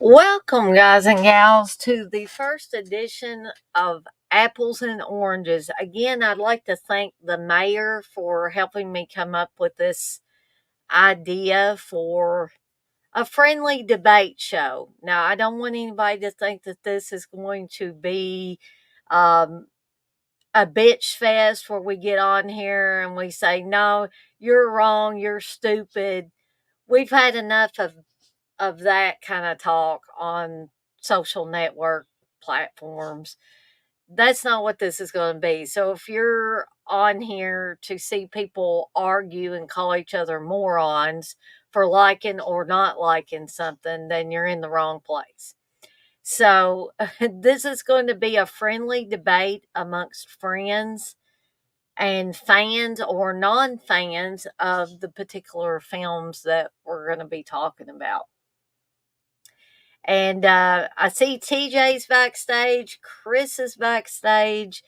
Welcome, guys and gals, to the first edition of Apples and Oranges. Again, I'd like to thank the mayor for helping me come up with this idea for a friendly debate show. Now, I don't want anybody to think that this is going to be um, a bitch fest where we get on here and we say, no, you're wrong, you're stupid. We've had enough of that kind of talk on social network platforms. That's not what this is going to be. So if you're on here to see people argue and call each other morons for liking or not liking something, then you're in the wrong place. So this is going to be a friendly debate amongst friends and fans or non fans of the particular films that we're going to be talking about. And I see TJ's backstage, Chris is backstage.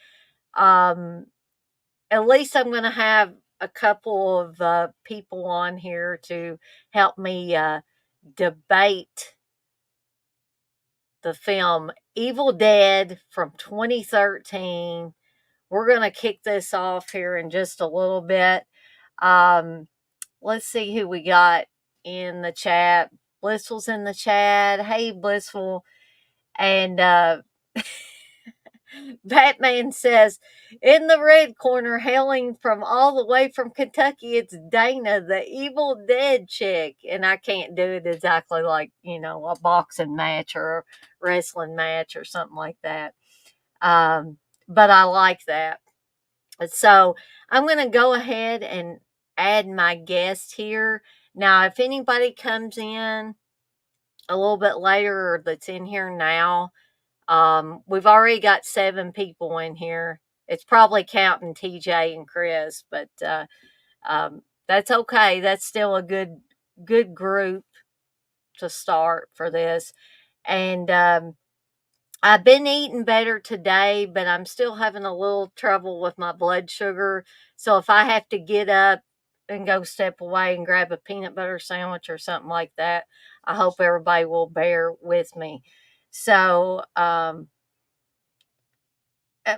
Um, at least I'm going to have a couple of people on here to help me debate the film Evil Dead from 2013. We're going to kick this off here in just a little bit. Um, let's see who we got in the chat. Blissful's in the chat. Hey, Blissful. And Batman says, in the red corner, hailing from all the way from Kentucky, it's Dana, the Evil Dead chick. And I can't do it exactly like, a boxing match or a wrestling match or something like that. But I like that. So I'm going to go ahead and add my guest here. Now, if anybody comes in a little bit later or that's in here now, we've already got 7 people in here. It's probably counting TJ and Chris, but that's okay. That's still a good group to start for this. And I've been eating better today, but I'm still having a little trouble with my blood sugar. So if I have to get up and go step away and grab a peanut butter sandwich or something like that, I hope everybody will bear with me. So,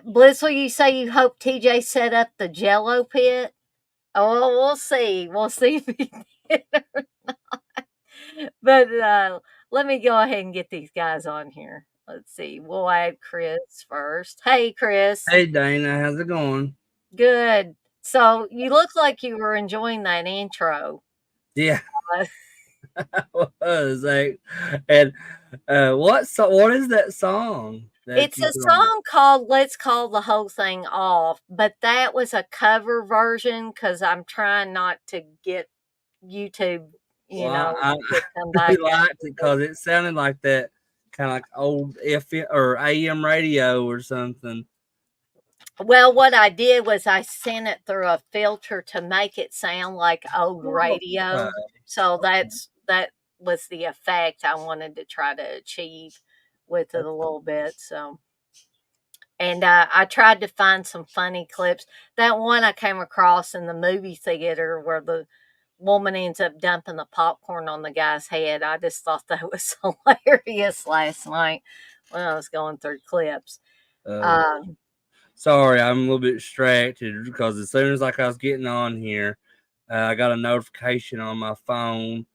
Blissful, you say you hope TJ set up the Jello pit? Oh, well, we'll see. We'll see if he did or not. But let me go ahead and get these guys on here. Let's see. We'll add Chris first. Hey, Chris. Hey Dana, how's it going? Good. So you look like you were enjoying that intro. Yeah, Uh, I was like, and what is that song that It's you a put on? song called Let's Call the Whole Thing Off, but that was a cover version because I'm trying not to get YouTube, Well, I to come really back liked it up. because it sounded like that kind of like old FM or AM radio or something. Well, what I did was I sent it through a filter to make it sound like old Oh, radio. okay. So that was the effect I wanted to try to achieve with it a little bit. So, and I tried to find some funny clips. That one I came across in the movie theater where the woman ends up dumping the popcorn on the guy's head. I just thought that was hilarious last night when I was going through clips. Uh, Um, Sorry, I'm a little bit distracted because as soon as like I was getting on here, I got a notification on my phone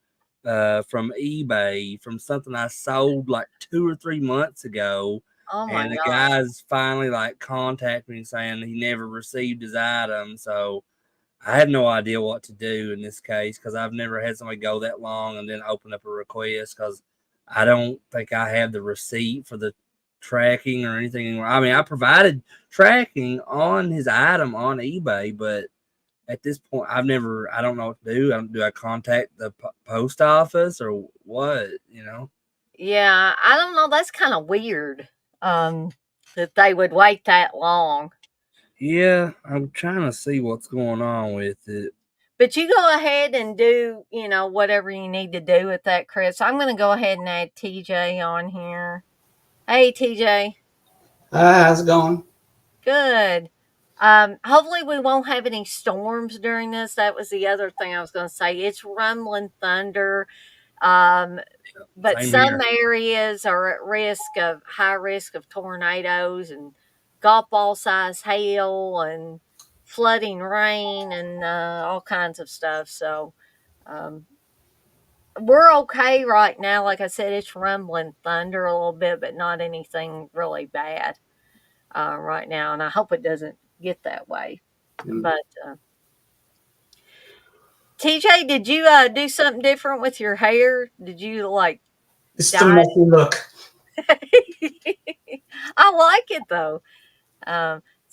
from eBay from something I sold like 2 or 3 months ago, oh my and the god. guy's finally like contacted me saying he never received his item. So I had no idea what to do in this case because I've never had somebody go that long and then open up a request because I don't think I have the receipt for the tracking or anything anymore. I mean, I provided tracking on his item on eBay, but at this point, I don't know what to do. Do I contact the post office or what? You know? Yeah, I don't know, that's kinda weird, that they would wait that long. Yeah, I'm trying to see what's going on with it. But you go ahead and do, whatever you need to do with that, Chris. I'm gonna go ahead and add TJ on here. Hey, TJ. Hi, how's it going? Good. Hopefully we won't have any storms during this. That was the other thing I was gonna say. It's rumbling thunder. Um, but Same some here. areas are at high risk of tornadoes and golf ball size hail and flooding rain and all kinds of stuff. So um, we're okay right now. Like I said, it's rumbling thunder a little bit, but not anything really bad right now. And I hope it doesn't get that way. But TJ, did you do something different with your hair? Did you like It's the dye? messy look. I like it though.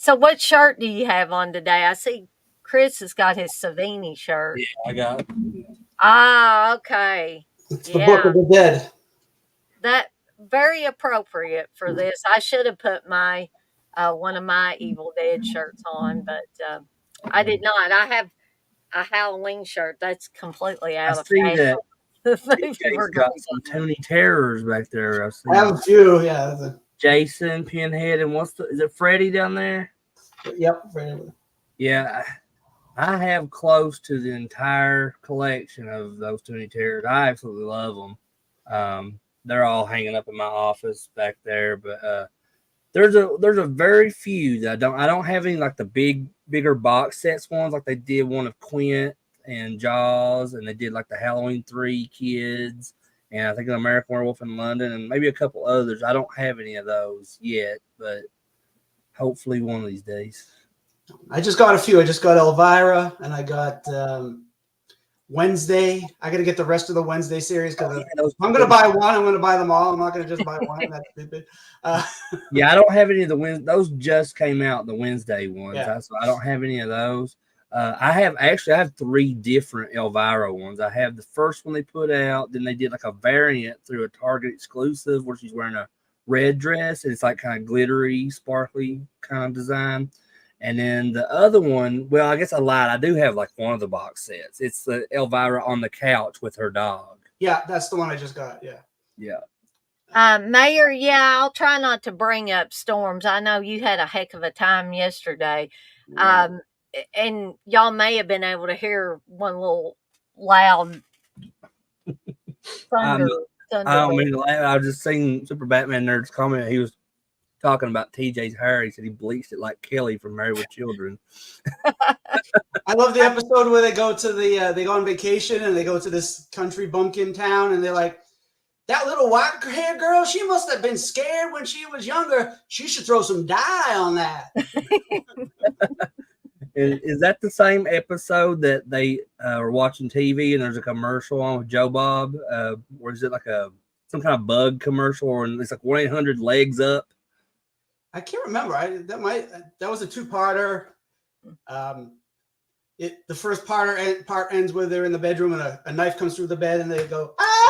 So what shirt do you have on today? I see Chris has got his Savini shirt. Yeah, I got. Ah, okay. It's the Book Yeah, of the Dead. that very appropriate for this. I should have put my one of my Evil Dead shirts on, but I did not. I have a Halloween shirt that's completely I out of see fashion. that Maybe TJ's we're got going some somewhere. Tony Terrors back there. I see I have a few. Yeah. Jason, Pinhead, and is it Freddy down there? Yep. Yeah, I have close to the entire collection of those Tony Terrors. I absolutely love them. They're all hanging up in my office back there, but there's a very few that I don't have any like the bigger box sets ones like they did one of Quint and Jaws, and they did like the Halloween 3 kids, and I think an American Werewolf in London, and maybe a couple others. I don't have any of those yet, but hopefully one of these days. I just got a few. I just got Elvira, and I got Wednesday. I got to get the rest of the Wednesday series because I'm going to buy one. I'm going to buy them all. I'm not going to just buy one. That's stupid. Yeah, I don't have any of the Wednesday. Those just came out, the Wednesday ones. Yeah. So I don't have any of those. I have 3 different Elvira ones. I have the first one they put out. Then they did like a variant through a Target exclusive where she's wearing a red dress. And it's like kind of glittery, sparkly kind of design. And then the other one, well, I guess I lied. I do have like one of the box sets. It's the Elvira on the couch with her dog. Yeah, that's the one I just got. Yeah. Yeah. Mayor, yeah, I'll try not to bring up storms. I know you had a heck of a time yesterday. And y'all may have been able to hear one little loud thunder. I don't mean to laugh. I was just seeing Super Batman Nerds comment. He was talking about TJ's hair. He said he bleached it like Kelly from Married with Children. I love the episode where they go to they go on vacation and they go to this country bumpkin town and they're like, that little white hair girl, she must have been scared when she was younger. She should throw some dye on that. Is that the same episode that they were watching TV and there's a commercial on with Joe Bob? Or is it like some kind of bug commercial, or it's like 1-800 legs up? I can't remember. That was a 2-parter. The first part ends where they're in the bedroom and a knife comes through the bed and they go, ah!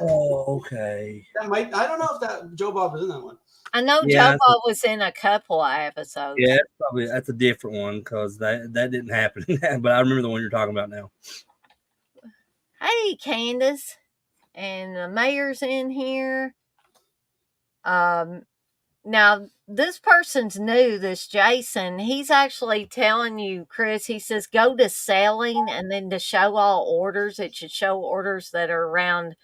Oh, okay. I don't know if that Joe Bob was in that one. I know Joe Bob was in a couple of episodes. Yeah, that's a different one because that didn't happen. But I remember the one you're talking about now. Hey, Candace. And the mayor's in here. Now, this person's new, this Jason. He's actually telling you, Chris, he says, go to selling and then to show all orders. It should show orders that are around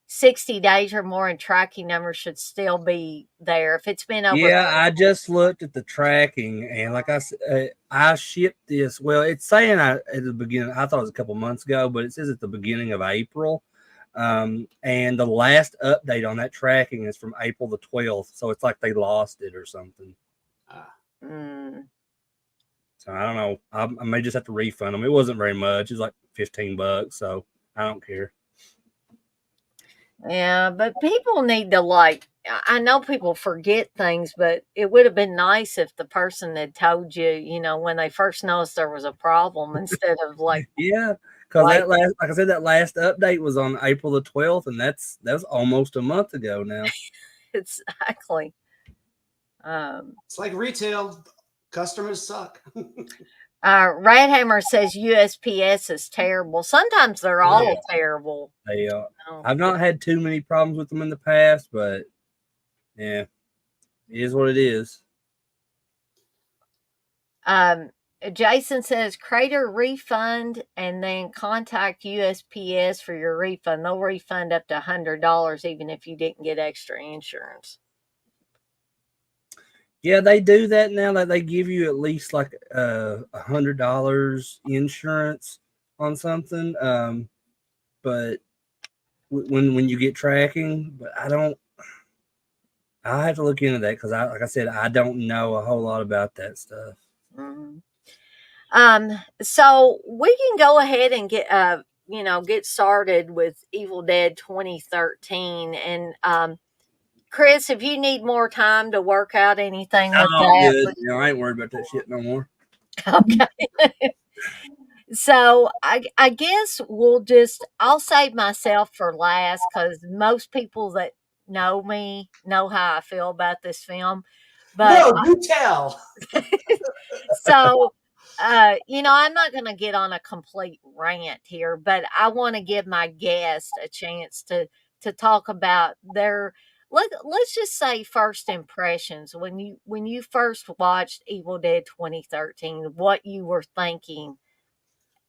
60 days or more, and tracking numbers should still be there. If it's been over. Yeah, I just looked at the tracking, and like I said, I shipped this. Well, it's saying at the beginning, I thought it was a couple months ago, but it says at the beginning of April. And the last update on that tracking is from April the 12th. So it's like they lost it or something. So I don't know. I may just have to refund them. It wasn't very much. It was like $15. So I don't care. Yeah, but people need to I know people forget things, but it would have been nice if the person had told you, when they first noticed there was a problem instead of yeah, because like I said, that last update was on April the 12th, and that was almost a month ago now. Exactly. It's like retail. Customers suck. Radhammer says USPS is terrible. Sometimes they're all terrible. They are. I've not had too many problems with them in the past, but yeah, it is what it is. Jason says Crater refund and then contact USPS for your refund. They'll refund up to $100 even if you didn't get extra insurance. Yeah, they do that now. That they give you at least like $100 insurance on something. But when you get tracking, but I have to look into that because like I said, I don't know a whole lot about that stuff. Mm-hmm. So we can go ahead and get started with Evil Dead 2013. And Chris, if you need more time to work out anything with Oh, that, good. I ain't worried about that shit no more. okay. So I guess I'll save myself for last because most people that know me know how I feel about this film. But No, you tell. so I'm not going to get on a complete rant here, but I want to give my guest a chance to talk about let's just say first impressions when you first watched Evil Dead 2013, what you were thinking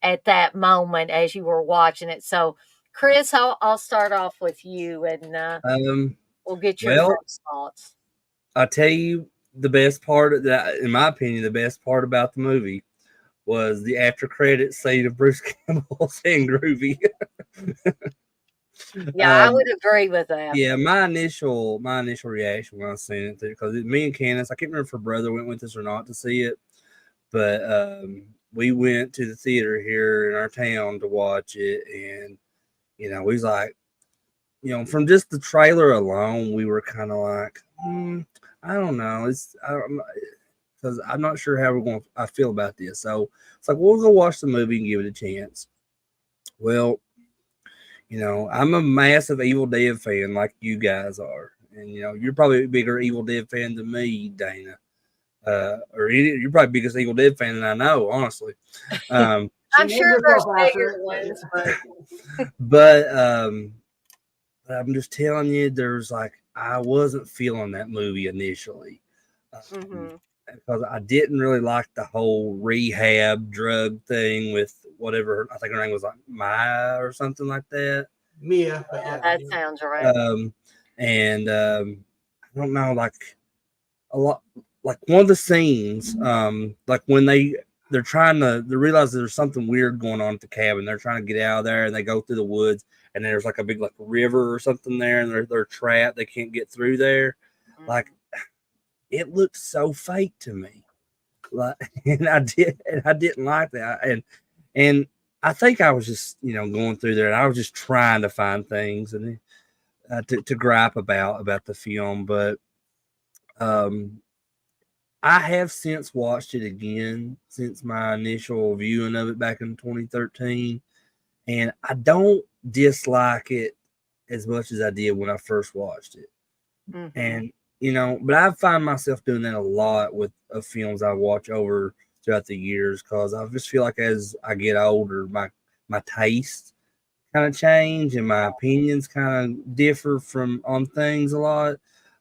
at that moment as you were watching it. So, Chris, I'll start off with you, and we'll get your Well, first thoughts. I'll tell you the best part of that, in my opinion, the best part about the movie was the after credit scene of Bruce Campbell saying "Groovy." Yeah, I would agree with that. Yeah, my initial reaction when I seen it, because me and Candace, I can't remember if her brother went with us or not to see it, but we went to the theater here in our town to watch it, and we was like, from just the trailer alone, we were kind of like, I don't know, because I'm not sure how I feel about this. So it's like, we'll go watch the movie and give it a chance. Well, I'm a massive Evil Dead fan like you guys are. And, you're probably a bigger Evil Dead fan than me, Dana. You're probably the biggest Evil Dead fan than I know, honestly. I'm sure there's bigger ones, but I'm just telling you, I wasn't feeling that movie initially. Because I didn't really like the whole rehab drug thing with whatever, I think her name was like Maya or something like that. Mia, but yeah, that sounds right. I don't know, like a lot, like one of the scenes, like when they're trying to realize there's something weird going on at the cabin. They're trying to get out of there, and they go through the woods, and there's like a big like river or something there, and they're trapped. They can't get through there. Like, it looked so fake to me. Like, and I didn't like that. And I think I was just, going through there, and I was just trying to find things and to gripe about the film. But I have since watched it again since my initial viewing of it back in 2013, and I don't dislike it as much as I did when I first watched it. And but I find myself doing that a lot with films I watch over throughout the years, because I just feel like as I get older, my tastes kind of change and my opinions kind of differ on things a lot,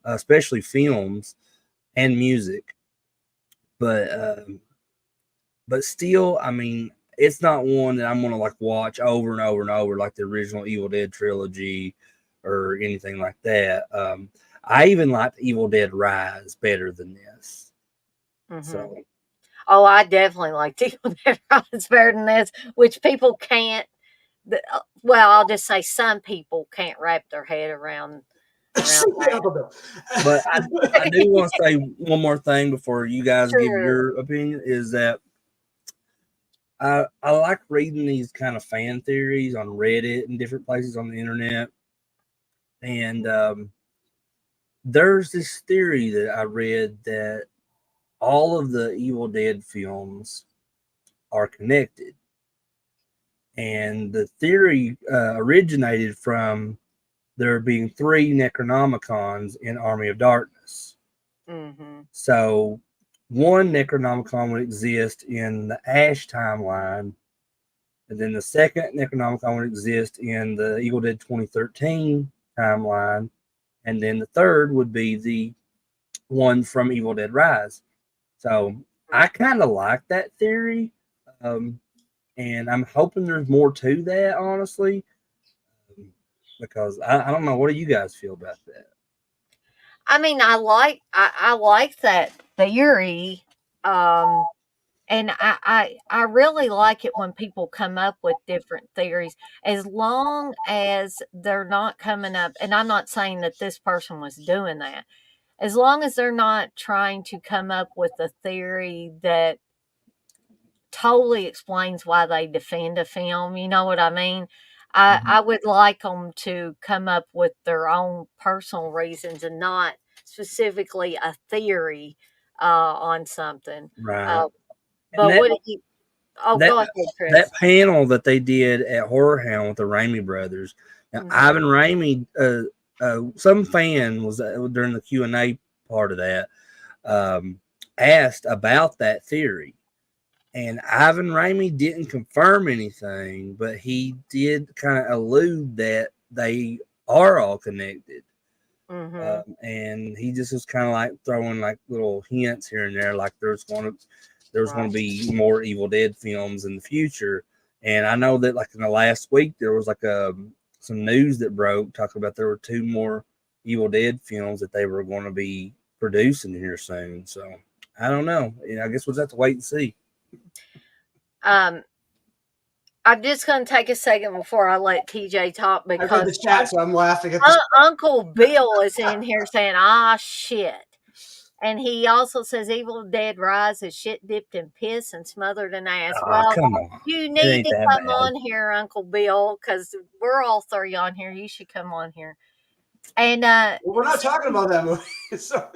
especially films and music. But still, I mean, it's not one that I'm gonna like watch over and over and over like the original Evil Dead trilogy or anything like that. I even liked Evil Dead Rise better than this. So, I definitely like Evil Dead Rise better than this, which people can't. Well, I'll just say some people can't wrap their head around that. But I do want to say one more thing before you guys give your opinion, is that I like reading these kind of fan theories on Reddit and different places on the internet. And there's this theory that I read that all of the Evil Dead films are connected. And the theory originated from there being 3 Necronomicons in Army of Darkness. So one Necronomicon would exist in the Ash timeline, and then the second Necronomicon would exist in the Evil Dead 2013 timeline, and then the third would be the one from Evil Dead Rise. So I kind of like that theory, and I'm hoping there's more to that, honestly, because I don't know. What do you guys feel about that? I mean, I like that theory. And I really like it when people come up with different theories, as long as they're not coming up. And I'm not saying that this person was doing that. As long as they're not trying to come up with a theory that totally explains why they defend a film. You know what I mean? I would like them to come up with their own personal reasons and not specifically a theory on something. Right. But that, what do you? Oh, that go ahead, Chris. that panel that they did at Horror Hound with the Raimi brothers. Now, Ivan Raimi, some fan was during the Q&A part of that, asked about that theory. And Ivan Raimi didn't confirm anything, but he did kind of allude that they are all connected. And he just was kind of like throwing like little hints here and there, like there's going to be more Evil Dead films in the future. And I know that like in the last week there was like some news that broke talking about there were 2 more Evil Dead films that they were going to be producing here soon. So I don't know. I guess we'll have to wait and see. I'm just going to take a second before I let TJ talk I read because the chat, so I'm laughing at this. Uncle Bill is in here saying, "Ah, shit." And he also says Evil Dead Rise is shit dipped in piss and smothered in ass. Well, come on. you need to come on here, Uncle Bill, because we're all 3 on here. You should come on here. And we're not talking about that movie. So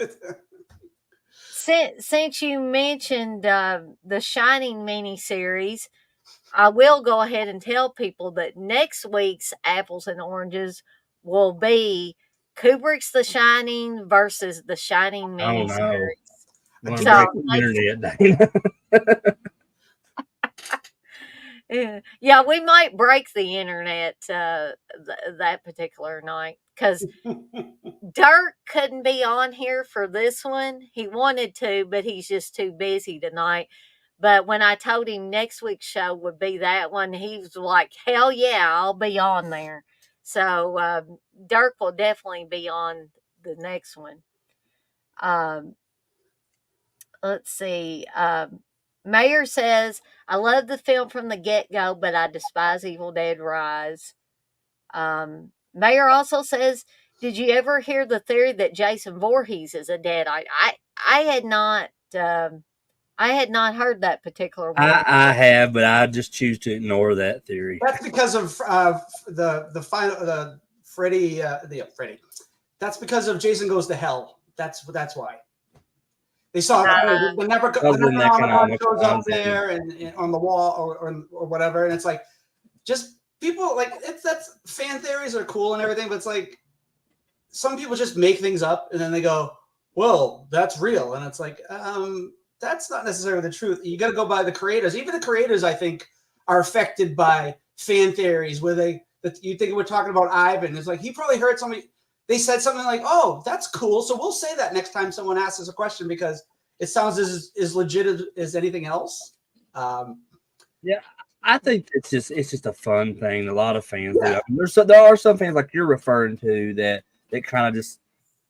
since you mentioned the Shining miniseries, I will go ahead and tell people that next week's Apples and Oranges will be Kubrick's The Shining versus The Shining miniseries. Oh, no. Internet. Yeah, we might break the internet that particular night because Dirk couldn't be on here for this one. He wanted to, but he's just too busy tonight. But when I told him next week's show would be that one, he was like, hell yeah, I'll be on there. So Dirk will definitely be on the next one. Let's see. Mayor says, I love the film from the get-go, but I despise Evil Dead Rise. Mayor also says, did you ever hear the theory that Jason Voorhees is a Deadite? I had not heard that particular one. I have, but I just choose to ignore that theory. That's because of the Freddy. That's because of Jason Goes to Hell. That's why. They saw the Necronomicon goes up there and on the wall or whatever, and it's like just people like that's fan theories are cool and everything, but it's like some people just make things up and then they go, well, that's real, and it's like that's not necessarily the truth. You got to go by the creators. Even the creators, I think, are affected by fan theories where you think we're talking about Ivan. It's like he probably heard somebody. They said something like, "Oh, that's cool." So we'll say that next time someone asks us a question because it sounds as legit as anything else. Yeah, I think it's just a fun thing. A lot of fans do. I mean, there are some fans like you're referring to that kind of just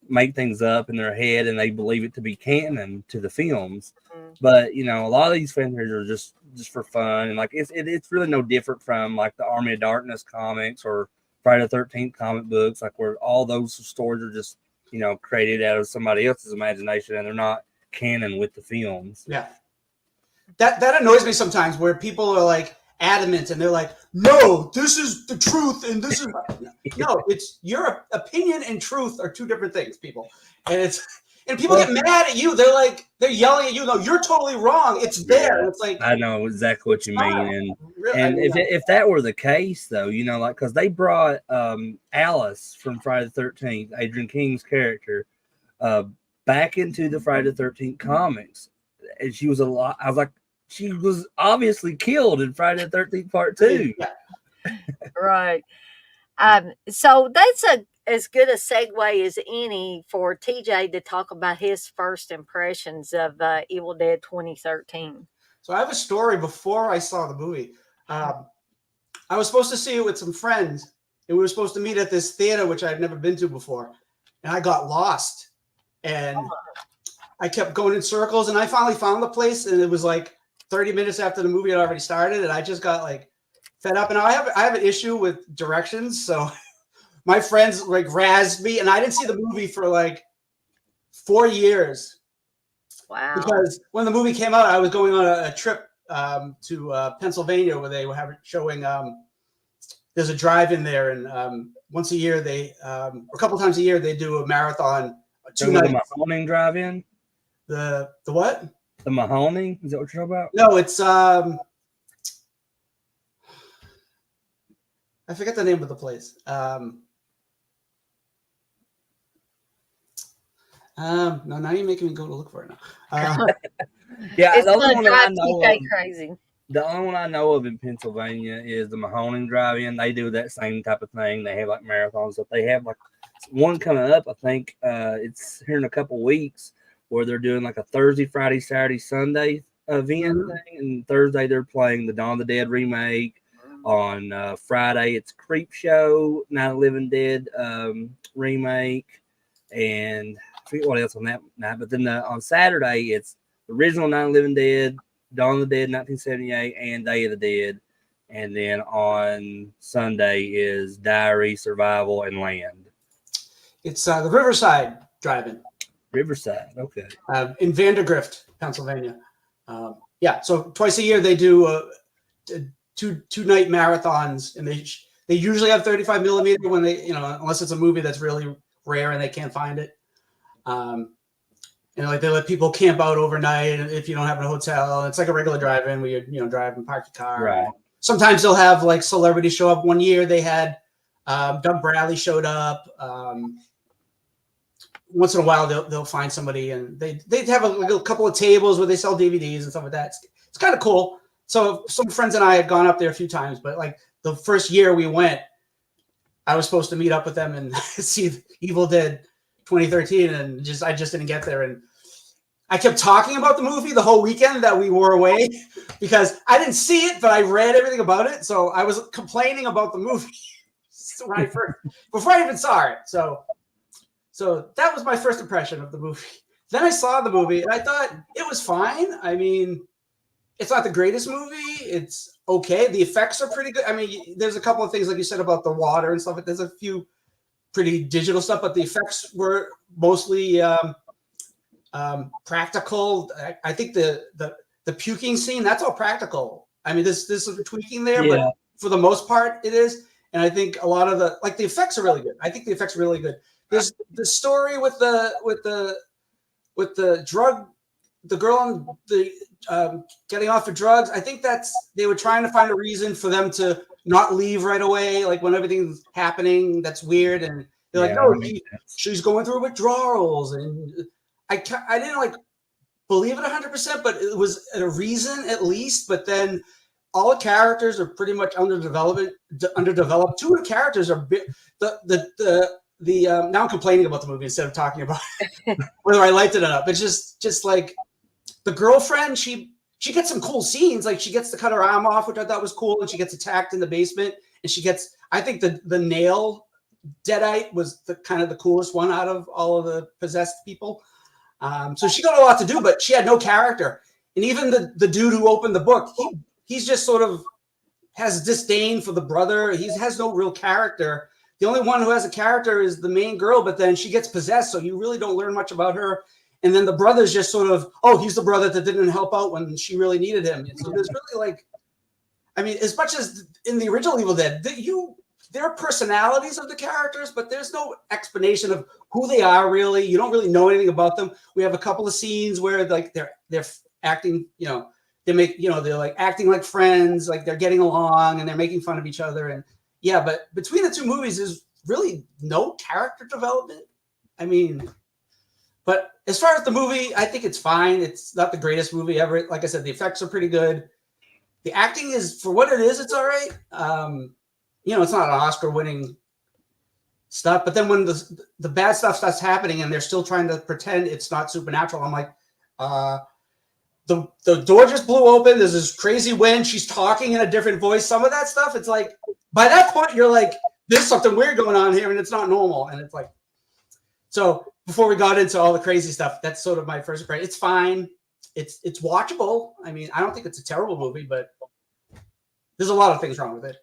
make things up in their head and they believe it to be canon to the films. But a lot of these fan theories are just for fun, and like it's really no different from like the Army of Darkness comics or Friday the 13th comic books, like where all those stories are just created out of somebody else's imagination and they're not canon with the films. Yeah, that annoys me sometimes where people are like adamant and they're like, no, this is the truth and this is no, it's your opinion and truth are 2 different things, people. And people get mad at you. They're yelling at you. No, you're totally wrong. It's there. And it's like I know exactly what you mean. And if that were the case, though, like because they brought Alice from Friday the 13th, Adrian King's character, back into the Friday the 13th comics, and she was a lot. I was like, she was obviously killed in Friday the 13th Part 2. Right. So as good a segue as any for TJ to talk about his first impressions of Evil Dead 2013. So I have a story before I saw the movie. I was supposed to see it with some friends, and we were supposed to meet at this theater, which I had never been to before. And I got lost, and I kept going in circles, and I finally found the place, and it was like 30 minutes after the movie had already started, and I just got like fed up. And I have an issue with directions, so my friends like razzed me, and I didn't see the movie for like 4 years. Wow. Because when the movie came out, I was going on a trip to Pennsylvania where they were showing. There's a drive-in there, and once a year a couple times a year they do a marathon. The Mahoning drive-in. The what? The Mahoning, is that what you're talking about? No, it's I forget the name of the place. No, now you're making me go to look for it now. Yeah, it's the only gonna one I drive know TJ of, crazy. the only one I know of in Pennsylvania is the Mahoning drive-in. They do that same type of thing. They have like marathons. But they have like one coming up. I think it's here in a couple weeks where they're doing like a Thursday, Friday, Saturday, Sunday event thing. And Thursday they're playing the Dawn of the Dead remake. On Friday it's Creep Show, Night of the Living Dead remake, and I forget what else on that night. But then on Saturday it's the original Night of the Living Dead, Dawn of the Dead 1978, and Day of the Dead. And then on Sunday is Diary, Survival, and Land. It's the Riverside Drive-In. Riverside, okay. In Vandergrift, Pennsylvania. Yeah, so twice a year they do two-night marathons, and they usually have 35 millimeter when they, unless it's a movie that's really rare and they can't find it. Like they let people camp out overnight if you don't have a hotel. It's like a regular drive-in where you drive and park your car. Right. Sometimes they'll have like celebrities show up. One year they had Doug Bradley showed up. Once in a while they'll find somebody, and they have a couple of tables where they sell DVDs and stuff like that. It's kind of cool. So some friends and I had gone up there a few times, but like the first year we went, I was supposed to meet up with them and see Evil Dead 2013, and I just didn't get there. And I kept talking about the movie the whole weekend that we were away because I didn't see it, but I read everything about it. So I was complaining about the movie before I even saw it. So that was my first impression of the movie. Then I saw the movie and I thought it was fine. I mean, it's not the greatest movie. It's okay. The effects are pretty good. I mean, there's a couple of things like you said about the water and stuff. There's a few pretty digital stuff, but the effects were mostly practical. I think the puking scene, that's all practical. I mean, there's some tweaking there, but for the most part, it is. And I think a lot of the effects are really good. I think the effects are really good. There's the story with the drug, the girl on the getting off of drugs. I think they were trying to find a reason for them to not leave right away, like when everything's happening. That's weird, and they're like, no, she's going through withdrawals, and I didn't like believe it 100%, but it was a reason at least. But then all the characters are pretty much underdeveloped. Two of the characters are now I'm complaining about the movie instead of talking about whether I liked it or not. But just like the girlfriend, she gets some cool scenes. Like she gets to cut her arm off, which I thought was cool, and she gets attacked in the basement. And I think the nail Deadite was the kind of the coolest one out of all of the possessed people. So she got a lot to do, but she had no character. And even the dude who opened the book, he's just sort of has disdain for the brother. He has no real character. The only one who has a character is the main girl, but then she gets possessed, so you really don't learn much about her. And then the brother's just sort of, he's the brother that didn't help out when she really needed him. And so there's really as much as in the original Evil Dead, there are personalities of the characters, but there's no explanation of who they are really. You don't really know anything about them. We have a couple of scenes where like they're acting, they're like acting like friends, like they're getting along and they're making fun of each other. And yeah, but between the two movies, there's really no character development. I mean, but as far as the movie, I think it's fine. It's not the greatest movie ever. Like I said, the effects are pretty good. The acting is, for what it is, it's all right. It's not an Oscar-winning stuff. But then when the bad stuff starts happening and they're still trying to pretend it's not supernatural, I'm like, the door just blew open. There's this crazy wind. She's talking in a different voice. Some of that stuff, it's like, by that point, you're like, there's something weird going on here and it's not normal. And it's like, so before we got into all the crazy stuff, that's sort of my first impression. It's fine. It's watchable. I mean, I don't think it's a terrible movie, but there's a lot of things wrong with it.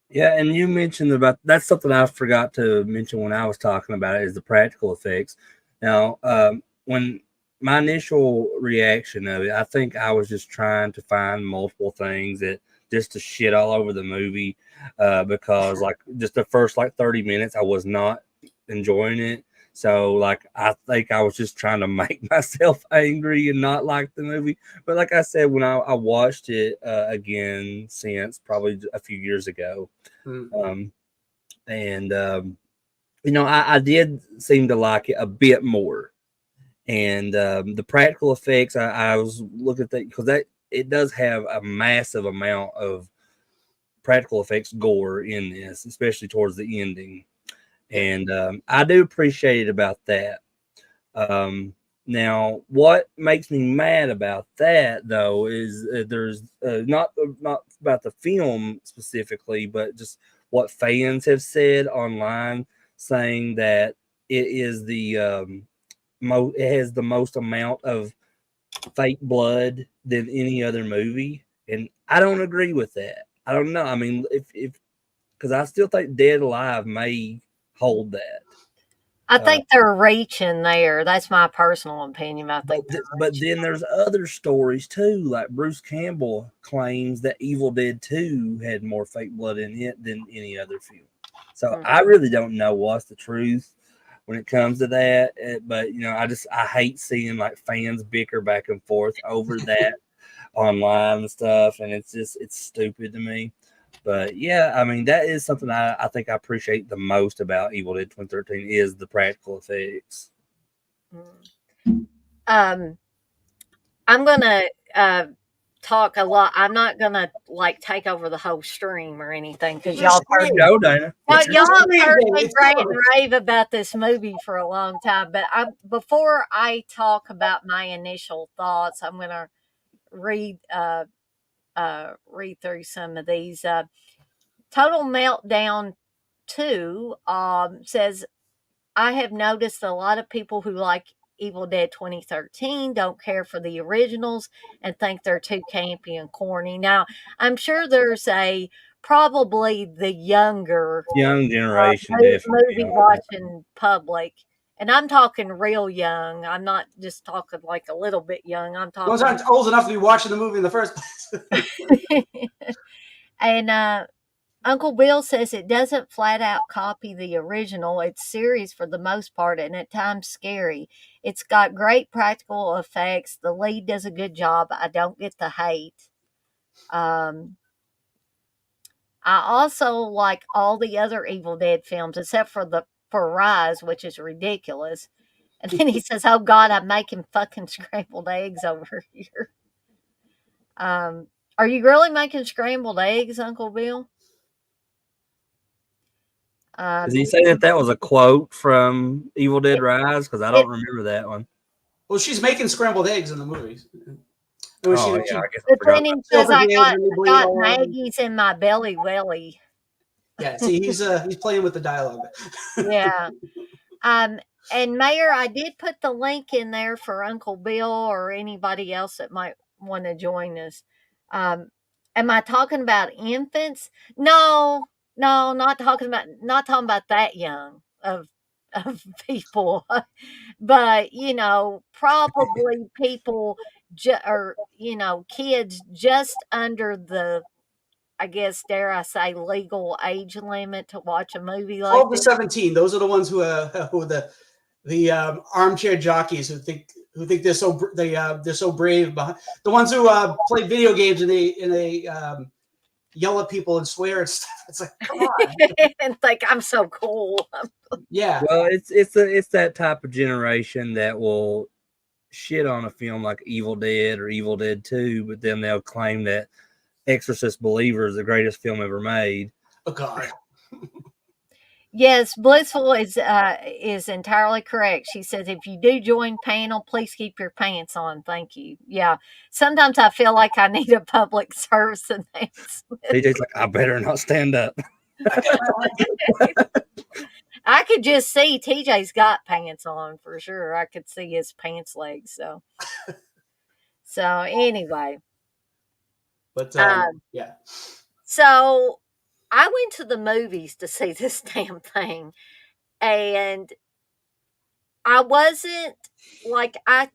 Yeah, and you mentioned about that's something I forgot to mention when I was talking about it is the practical effects. Now, when my initial reaction of it, I think I was just trying to find multiple things that just to shit all over the movie because like just the first like 30 minutes, I was not enjoying it. So like I think I was just trying to make myself angry and not like the movie. But like I said, when I watched it again since probably a few years ago, you know, I did seem to like it a bit more. And the practical effects, I was looking at that because that it does have a massive amount of practical effects gore in this, especially towards the ending. And I do appreciate it about that. Now, what makes me mad about that, though, is there's not about the film specifically, but just what fans have said online, saying that it is the it has the most amount of fake blood than any other movie, and I don't agree with that. I don't know. I mean, if because I still think Dead Alive may hold that. I think they're reaching there. That's my personal opinion. I think but then there's other stories too. Like Bruce Campbell claims that Evil Dead 2 had more fake blood in it than any other film. So I really don't know what's the truth when it comes to that. But you know, I hate seeing like fans bicker back and forth over that online and stuff, and it's stupid to me. But yeah, I mean, that is something I think I appreciate the most about Evil Dead 2013 is the practical effects. I'm gonna talk a lot. I'm not gonna like take over the whole stream or anything because y'all heard Dana. y'all heard me rant and rave about this movie for a long time. But before I talk about my initial thoughts, I'm gonna read through some of these. Total Meltdown 2 says, I have noticed a lot of people who like Evil Dead 2013 don't care for the originals and think they're too campy and corny. Now, I'm sure there's probably the young generation movie watching public. And I'm talking real young. I'm not just talking like a little bit young. I'm talking. Those aren't old enough to be watching the movie in the first place. And Uncle Bill says it doesn't flat out copy the original. It's serious for the most part and at times scary. It's got great practical effects. The lead does a good job. I don't get the hate. I also like all the other Evil Dead films except for Rise, which is ridiculous. And then he says, oh God, I'm making fucking scrambled eggs over here. Are you really making scrambled eggs, Uncle Bill? Does he say that was a quote from Evil Dead Rise? Because I don't remember that one. Well, she's making scrambled eggs in the movies. But then he says, I got Maggie's in my belly welly. Yeah, see, he's playing with the dialogue. Yeah. And Mayor, I did put the link in there for Uncle Bill or anybody else that might want to join us. Am I talking about infants? No, not talking about that young of people, but you know, probably people or you know, kids just under the, I guess, dare I say, legal age limit to watch a movie like 12 to 17. Those are the ones who the armchair jockeys who think they're so brave. The ones who play video games and they yell at people and swear and stuff. It's like, come on, and think I'm so cool. Yeah. Well, it's that type of generation that will shit on a film like Evil Dead or Evil Dead 2, but then they'll claim that Exorcist Believer is the greatest film ever made. Oh God. Yes, Blissful is entirely correct. She says, "If you do join panel, please keep your pants on. Thank you." Yeah, sometimes I feel like I need a public service announcement. TJ's like, I better not stand up. I could just see TJ's got pants on for sure. I could see his pants legs. So anyway, But um, yeah. so I went to the movies to see this damn thing, and I wasn't like I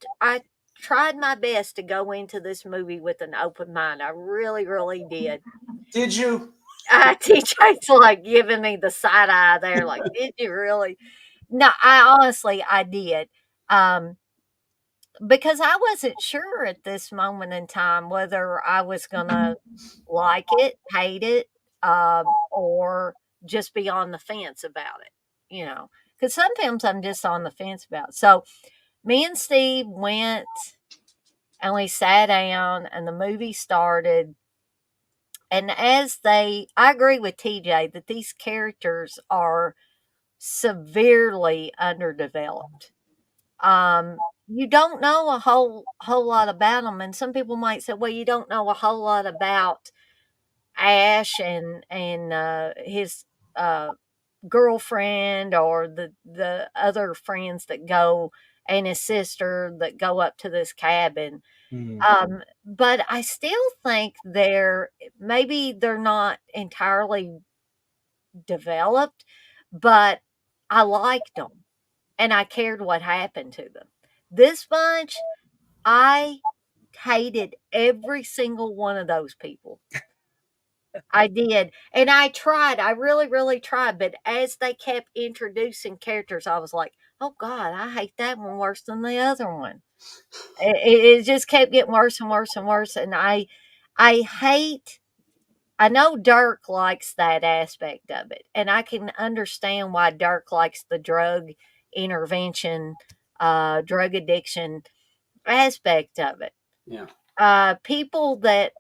tried my best to go into this movie with an open mind. I really, really did. Did you? TJ's like giving me the side eye there, like, did you really? No, I honestly I did. Um, because I wasn't sure at this moment in time whether I was gonna like it, hate it, or just be on the fence about it, you know. Because sometimes I'm just on the fence about. So me and Steve went and we sat down and the movie started. And I agree with TJ that these characters are severely underdeveloped. You don't know a whole lot about them, and some people might say, "Well, you don't know a whole lot about Ash and his uh, girlfriend or the other friends that go and his sister that go up to this cabin." But I still think they're not entirely developed, but I liked them and I cared what happened to them. This bunch, I hated every single one of those people. I did. And I tried. I really, really tried. But as they kept introducing characters, I was like, oh God, I hate that one worse than the other one. It just kept getting worse and worse and worse. And I hate I know Dirk likes that aspect of it, and I can understand why Dirk likes the drug intervention, drug addiction aspect of it. Yeah. People that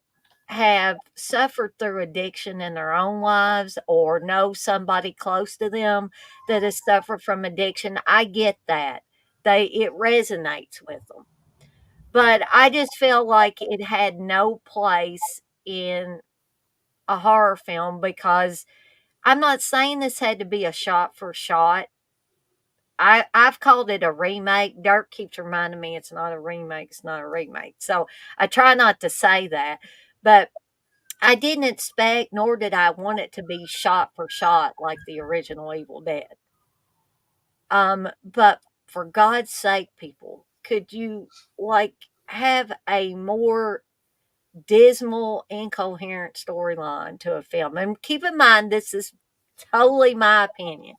have suffered through addiction in their own lives or know somebody close to them that has suffered from addiction, I get that. It resonates with them. But I just feel like it had no place in a horror film because I'm not saying this had to be a shot for shot. I've called it a remake. Dirk keeps reminding me it's not a remake, it's not a remake. So I try not to say that. But I didn't expect nor did I want it to be shot for shot like the original Evil Dead. But for God's sake, people, could you like have a more dismal, incoherent storyline to a film? And keep in mind, this is totally my opinion,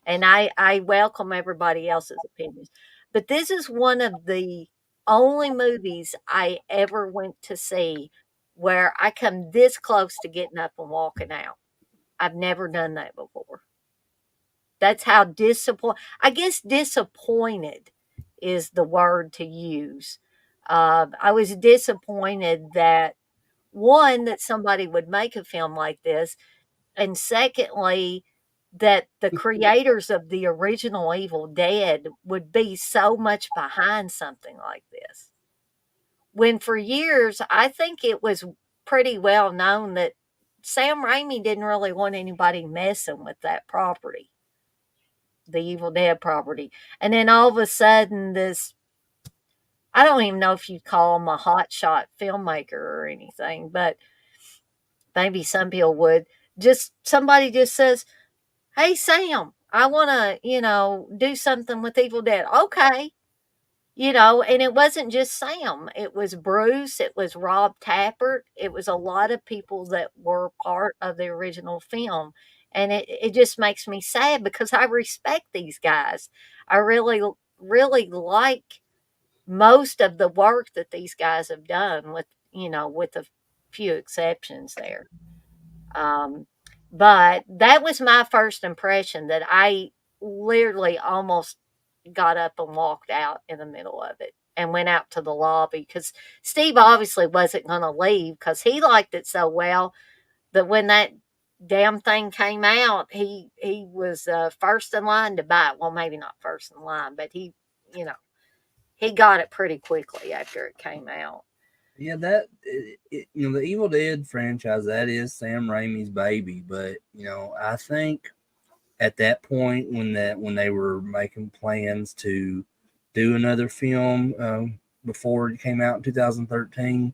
and I welcome everybody else's opinions. But this is one of the only movies I ever went to see where I come this close to getting up and walking out. I've never done that before. That's how I guess disappointed is the word to use. I was disappointed that one, that somebody would make a film like this, and secondly, that the creators of the original Evil Dead would be so much behind something like this. When for years, I think it was pretty well known that Sam Raimi didn't really want anybody messing with that property, the Evil Dead property. And then all of a sudden, I don't even know if you'd call him a hotshot filmmaker or anything, but maybe some people would. Just somebody just says, "Hey, Sam, I want to, do something with Evil Dead." Okay. And it wasn't just Sam. It was Bruce. It was Rob Tappert. It was a lot of people that were part of the original film. And it just makes me sad because I respect these guys. I really, really like most of the work that these guys have done with a few exceptions there. Um, but that was my first impression that I literally almost got up and walked out in the middle of it and went out to the lobby because Steve obviously wasn't going to leave because he liked it so well that when that damn thing came out, he was first in line to buy it. Well, maybe not first in line, but you know, he got it pretty quickly after it came out. Yeah, the Evil Dead franchise, that is Sam Raimi's baby. But I think at that point when they were making plans to do another film before it came out in 2013,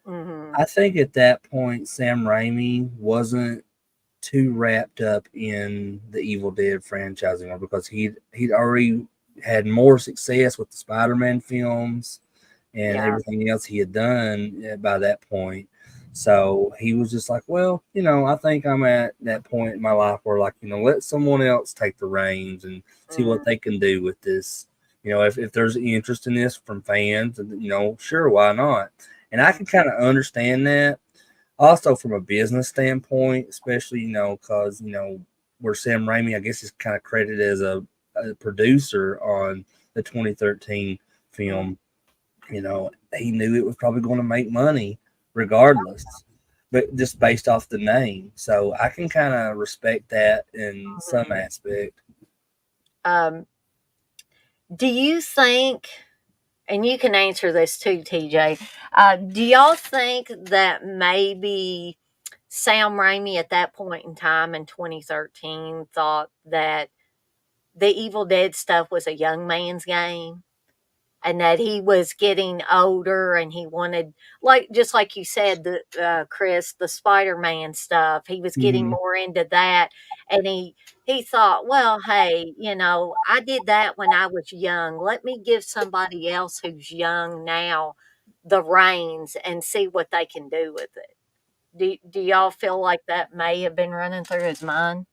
I think at that point Sam Raimi wasn't too wrapped up in the Evil Dead franchise anymore, because he'd already had more success with the Spider-Man films and Yeah. everything else he had done by that point. So he was just like, well, I think I'm at that point in my life where, like, let someone else take the reins and see what they can do with this. If there's interest in this from fans, sure, why not? And I can kind of understand that. Also, from a business standpoint, especially, because, where Sam Raimi, I guess, is kind of credited as a producer on the 2013 film. He knew it was probably going to make money regardless, but just based off the name. So I can kind of respect that in some aspect. Do you think, and you can answer this too, TJ, do y'all think that maybe Sam Raimi at that point in time in 2013 thought that the Evil Dead stuff was a young man's game? And that he was getting older and he wanted, just like you said, Chris, the Spider-Man stuff, he was getting more into that. And he thought, well, hey, I did that when I was young. Let me give somebody else who's young now the reins and see what they can do with it. Do y'all feel like that may have been running through his mind?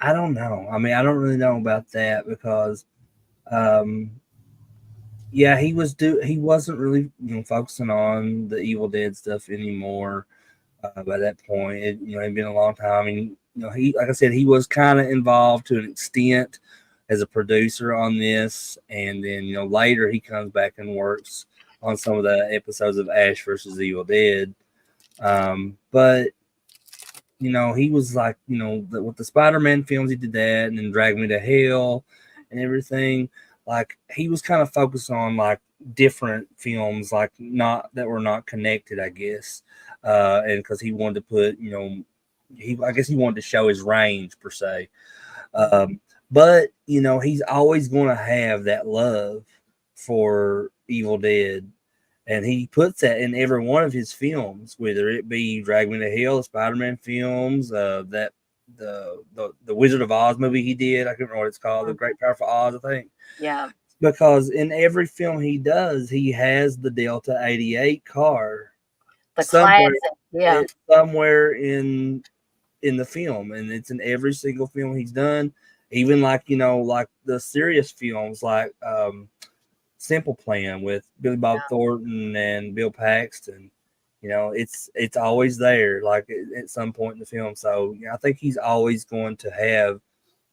I don't know. I mean, I don't really know about that because, yeah, he wasn't really focusing on the Evil Dead stuff anymore. By that point, it'd been a long time. I mean, he, like I said, he was kind of involved to an extent as a producer on this, and then later he comes back and works on some of the episodes of Ash versus Evil Dead. But he was like, with the Spider-Man films, he did that, and then Drag Me to Hell and everything. Like, he was kind of focused on like different films, like not that were not connected, I guess. And because he wanted to put, I guess he wanted to show his range per se. But he's always going to have that love for Evil Dead. And he puts that in every one of his films, whether it be Drag Me to Hell, the Spider-Man films, the Wizard of Oz movie he did. I can't remember what it's called, The Great Powerful Oz, I think. Yeah. Because in every film he does, he has the Delta 88 car. The classic, yeah. Somewhere in the film, and it's in every single film he's done. Even like like the serious films, like Simple Plan with Billy Bob Thornton and Bill Paxton. It's always there, like at some point in the film. So I think he's always going to have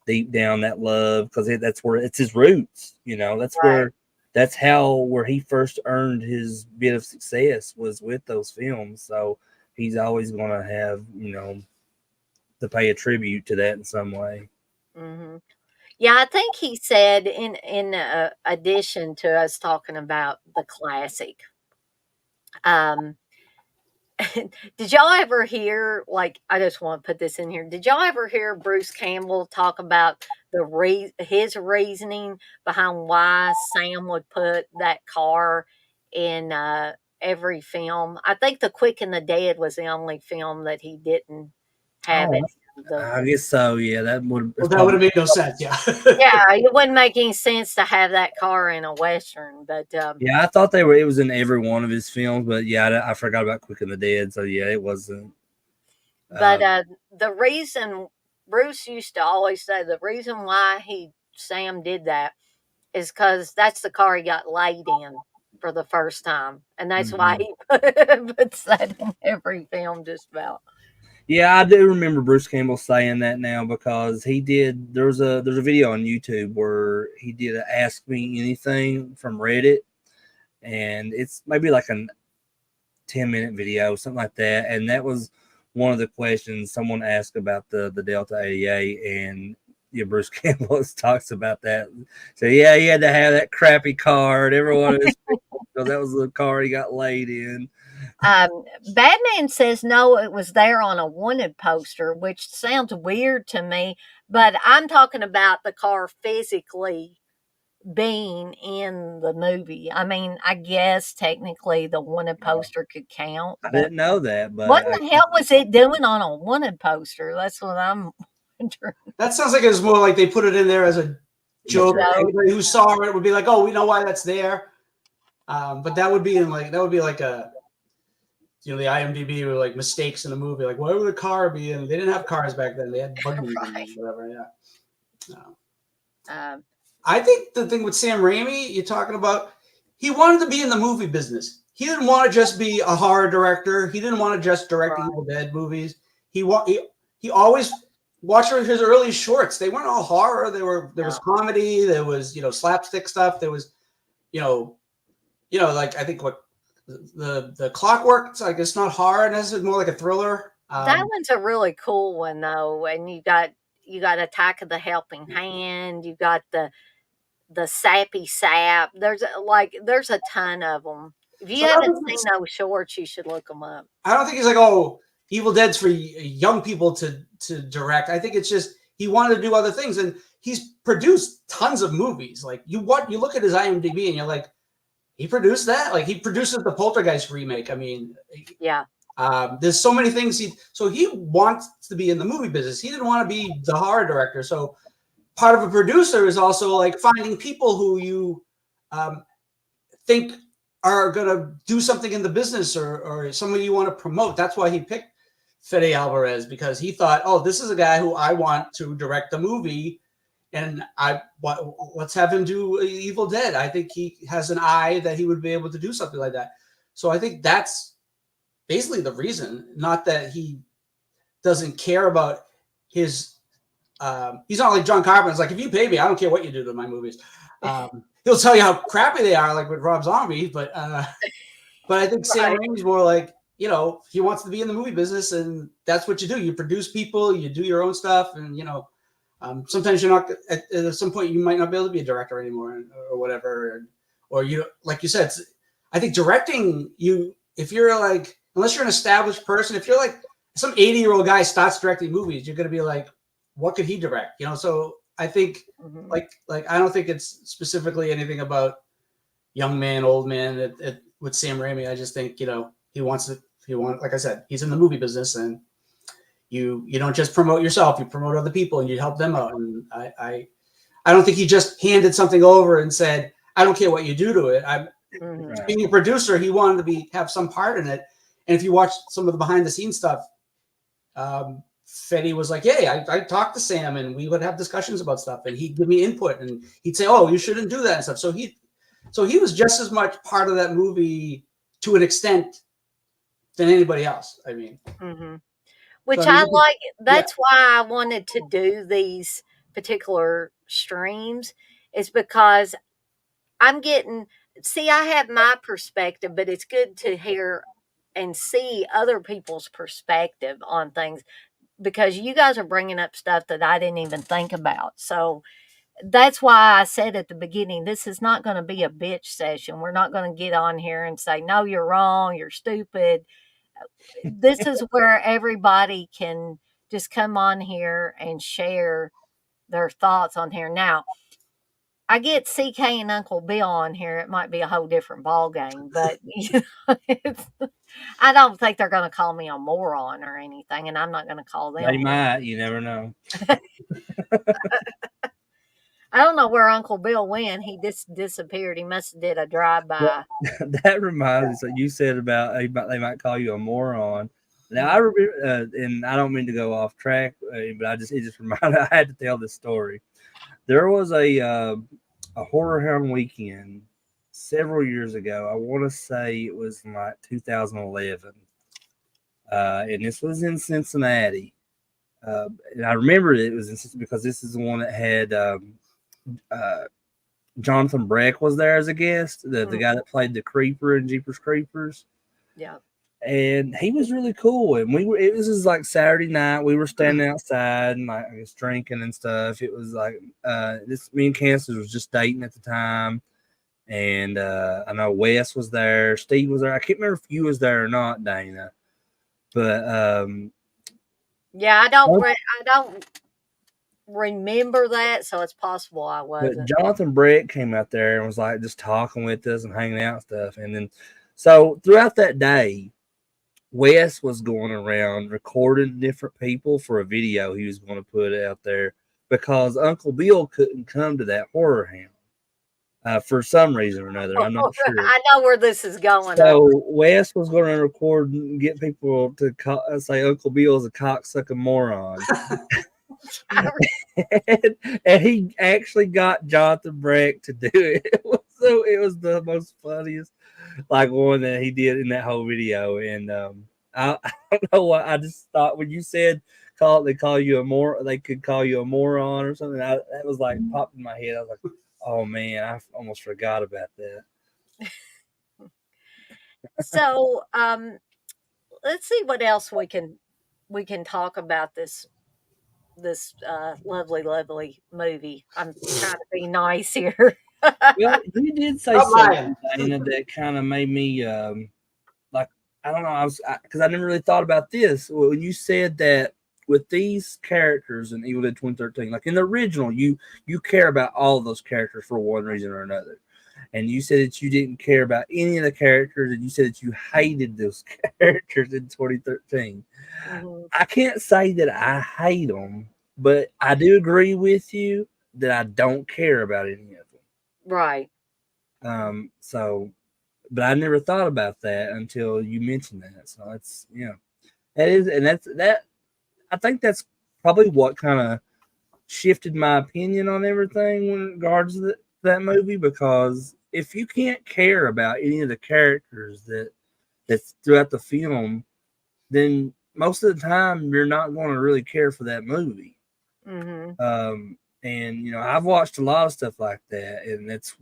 deep down that love, because that's where it's his roots. That's right. where he first earned his bit of success, was with those films. So he's always going to have to pay a tribute to that in some way. Mm-hmm. Yeah, I think he said in addition to us talking about the classic, did y'all ever hear, like, I just want to put this in here. Did y'all ever hear Bruce Campbell talk about his reasoning behind why Sam would put that car in every film? I think The Quick and the Dead was the only film that he didn't have it. I guess so. Yeah, that would have made no sense. Yeah. Yeah, it wouldn't make any sense to have that car in a Western. But yeah, I thought it was in every one of his films. But yeah, I forgot about Quick and the Dead. So yeah, it wasn't. But the reason Bruce used to always say, the reason why Sam did that is because that's the car he got laid in for the first time, and that's why he puts that in every film just about. Yeah, I do remember Bruce Campbell saying that now, because he did. There's a video on YouTube where he did a Ask Me Anything from Reddit, and it's maybe like 10-minute video, something like that. And that was one of the questions someone asked about the Delta 88, and Bruce Campbell talks about that. So yeah, he had to have that crappy car, and everyone of his because that was the car he got laid in. Batman says no, it was there on a wanted poster, which sounds weird to me, but I'm talking about the car physically being in the movie. I mean, I guess technically the wanted poster could count. I didn't know that, but What the hell was it doing on a wanted poster? That's what I'm wondering. That sounds like it was more like they put it in there as a joke. Yeah. Anybody who saw it would be like, "Oh, we know why that's there." But that would be like a, the IMDb or like mistakes in a movie. Like, why would a car be in? They didn't have cars back then. They had buggies Right. and whatever. Yeah. Um, I think the thing with Sam Raimi, you're talking about, he wanted to be in the movie business. He didn't want to just be a horror director. He didn't want to just direct Evil Dead movies. He always watched his early shorts. They weren't all horror. There was comedy. There was slapstick stuff. There was like I think what the Clockwork. It's like it's not horror. It's more like a thriller. that one's a really cool one though, and you got Attack of the Helping Hand. You got the Sappy Sap. There's a ton of them. If you haven't seen those shorts, you should look them up. I don't think he's like, oh, Evil Dead's for young people to direct. I think it's just he wanted to do other things, and he's produced tons of movies. Like you look at his IMDb, and you're like, he produced that. Like he produces the Poltergeist remake. I mean, yeah. There's so many things he wants to be in the movie business. He didn't want to be the horror director. So part of a producer is also like finding people who you think are going to do something in the business or somebody you want to promote. That's why he picked Fede Alvarez, because he thought, oh, this is a guy who I want to direct the movie, and let's have him do Evil Dead. I think he has an eye that he would be able to do something like that. So I think that's basically the reason, not that he doesn't care about his he's not like John Carpenter. It's like, if you pay me, I don't care what you do to my movies. He'll tell you how crappy they are, like with Rob Zombie, but I think Sam Raimi's more like, he wants to be in the movie business, and that's what you do. You produce people, you do your own stuff, and sometimes you're not at some point you might not be able to be a director anymore or whatever, or you, like you said, I think directing, if you're like, unless you're an established person, if you're like some 80-year-old guy starts directing movies, you're going to be like, what could he direct? So I think like I don't think it's specifically anything about young man, old man with Sam Raimi. I just think, he wants, like I said, he's in the movie business, and you don't just promote yourself, you promote other people and you help them out. And I don't think he just handed something over and said, I don't care what you do to it. Being a producer, he wanted to have some part in it. And if you watch some of the behind the scenes stuff, Fede was like, yeah, I talked to Sam, and we would have discussions about stuff, and he'd give me input, and he'd say, oh, you shouldn't do that and stuff. So he was just as much part of that movie to an extent than anybody else. I mean, which I like. That's why I wanted to do these particular streams, is because I have my perspective, but it's good to hear and see other people's perspective on things, because you guys are bringing up stuff that I didn't even think about. So that's why I said at the beginning, this is not going to be a bitch session. We're not going to get on here and say, no, you're wrong, you're stupid. This is where everybody can just come on here and share their thoughts on here. Now, I get CK and Uncle Bill on here, it might be a whole different ball game, but I don't think they're going to call me a moron or anything, and I'm not going to call them. They might. You never know. I don't know where Uncle Bill went. He just disappeared. He must have did a drive-by. Well, that reminds me, you said about they might call you a moron. Now, I remember, and I don't mean to go off track, but it just reminded I had to tell this story. There was a Horror Hound weekend several years ago. I want to say it was in like 2011. And this was in Cincinnati. And I remember it was in Cincinnati because this is the one that had Jonathan Breck was there as a guest, the guy that played the Creeper in Jeepers Creepers. Yeah. and he was really cool. And it was just like Saturday night. We were standing outside and like I guess drinking and stuff. It was like me and Kansas was just dating at the time. And I know Wes was there, Steve was there. I can't remember if you was there or not, Dana. But yeah, I don't remember that, so it's possible I wasn't. But Jonathan Brett came out there and was like just talking with us and hanging out and stuff. And then so throughout that day, Wes was going around recording different people for a video he was going to put out there because Uncle Bill couldn't come to that horror hound for some reason or another. I'm not sure. I know where this is going. So Wes was going to record and get people to say Uncle Bill's a cocksucking moron. and he actually got Jonathan Brett to do it. It was the most funniest like one that he did in that whole video. And I don't know what I just thought when you said they could call you a moron or something. That was like popped in my head. I was like, oh man, I almost forgot about that. So let's see what else we can talk about this lovely movie. I'm trying to be nice here. Well, you did say something, Dana, that kind of made me like I don't know. Because I never really thought about this when you said that with these characters in Evil Dead 2013, like in the original, you care about all of those characters for one reason or another. And you said that you didn't care about any of the characters, and you said that you hated those characters in 2013. Mm-hmm. I can't say that I hate them, but I do agree with you that I don't care about any of them. Right. But I never thought about that until you mentioned that. So it's that is, and that. I think that's probably what kind of shifted my opinion on everything in regards to that movie, because if you can't care about any of the characters that's throughout the film, then most of the time you're not going to really care for that movie. Mm-hmm. And I've watched a lot of stuff like that, and that's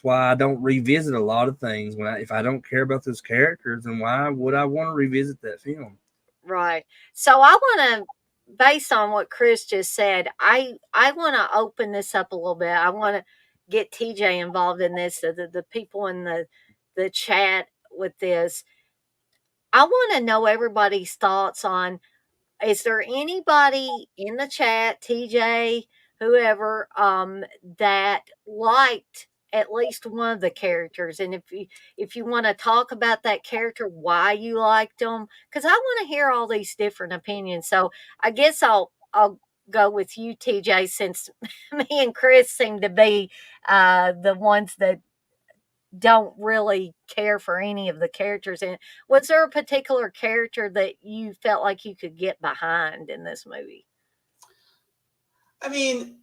why I don't revisit a lot of things if I don't care about those characters. Then why would I want to revisit that film? Right. So I want to, based on what Chris just said, I want to open this up a little bit. I want to get TJ involved in this, the people in the chat with this. I want to know everybody's thoughts on, is there anybody in the chat, TJ, whoever, that liked at least one of the characters? And if you want to talk about that character, why you liked them, because I want to hear all these different opinions. So I guess I'll go with you, TJ, since me and Chris seem to be the ones that don't really care for any of the characters. And was there a particular character that you felt like you could get behind in this movie? I mean,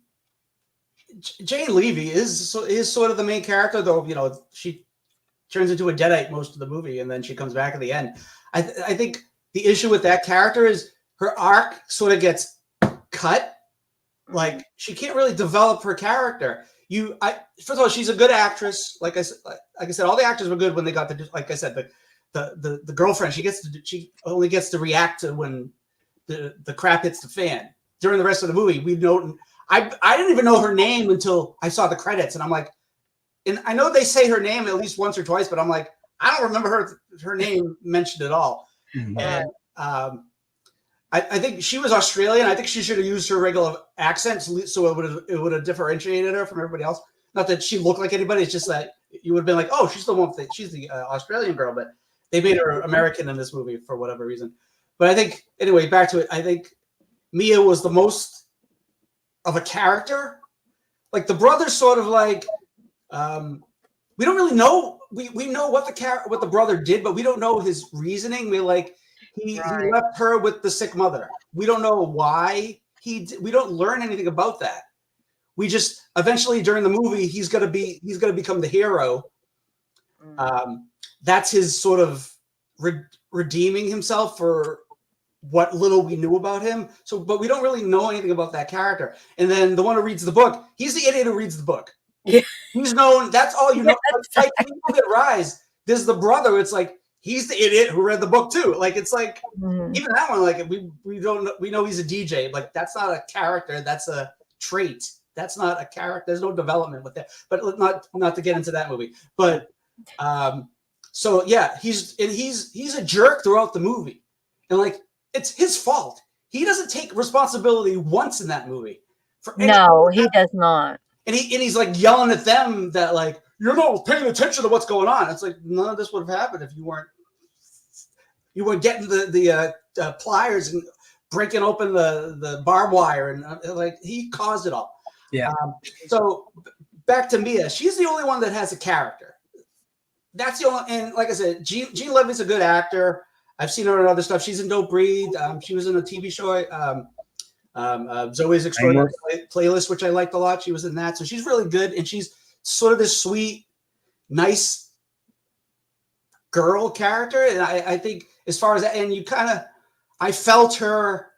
Jane Levy is sort of the main character, though. She turns into a Deadite most of the movie, and then she comes back at the end. I think the issue with that character is her arc sort of gets cut. Like, she can't really develop her character. First of all, she's a good actress. Like I said, all the actors were good when they got like I said, the girlfriend. She only gets to react to when the crap hits the fan. During the rest of the movie, I didn't even know her name until I saw the credits, and I'm like, and I know they say her name at least once or twice, but I'm like, I don't remember her name mentioned at all. Mm-hmm. And I think she was Australian. I think she should have used her regular accent, so it would have differentiated her from everybody else. Not that she looked like anybody. It's just that you would have been like, oh, she's the Australian girl, but they made her American in this movie for whatever reason. But I think, anyway, back to it. I think Mia was the most of a character. Like, the brother's sort of like, we don't really know. We know what the brother did, but we don't know his reasoning. He left her with the sick mother. We don't know why we don't learn anything about that. We just eventually during the movie he's gonna become the hero. That's his sort of redeeming himself for what little we knew about him. So, but we don't really know anything about that character. And then the one who reads the book, he's the idiot who reads the book. Yeah. He's known. That's all you know. Like Evil Dead Rise, there's the brother. It's like he's the idiot who read the book too. Like it's like Mhm. even that one, like we know he's a DJ. Like that's not a character, that's a trait. That's not a character. There's no development with that. But not to get into that movie. But so yeah, he's a jerk throughout the movie, and like it's his fault. He doesn't take responsibility once in that movie for anything. No, he does not. And he's like yelling at them that like you're not paying attention to what's going on. It's like none of this would have happened if you weren't getting the pliers and breaking open the barbed wire, and like he caused it all. Yeah. So back to Mia, she's the only one that has a character. That's the only, and like I said, Jean Levy's a good actor. I've seen her in other stuff. She's in Don't Breathe. She was in a TV show, Zoe's Extraordinary Playlist, which I liked a lot. She was in that, so she's really good, and she's sort of this sweet, nice girl character. And I think as far as that, and I felt her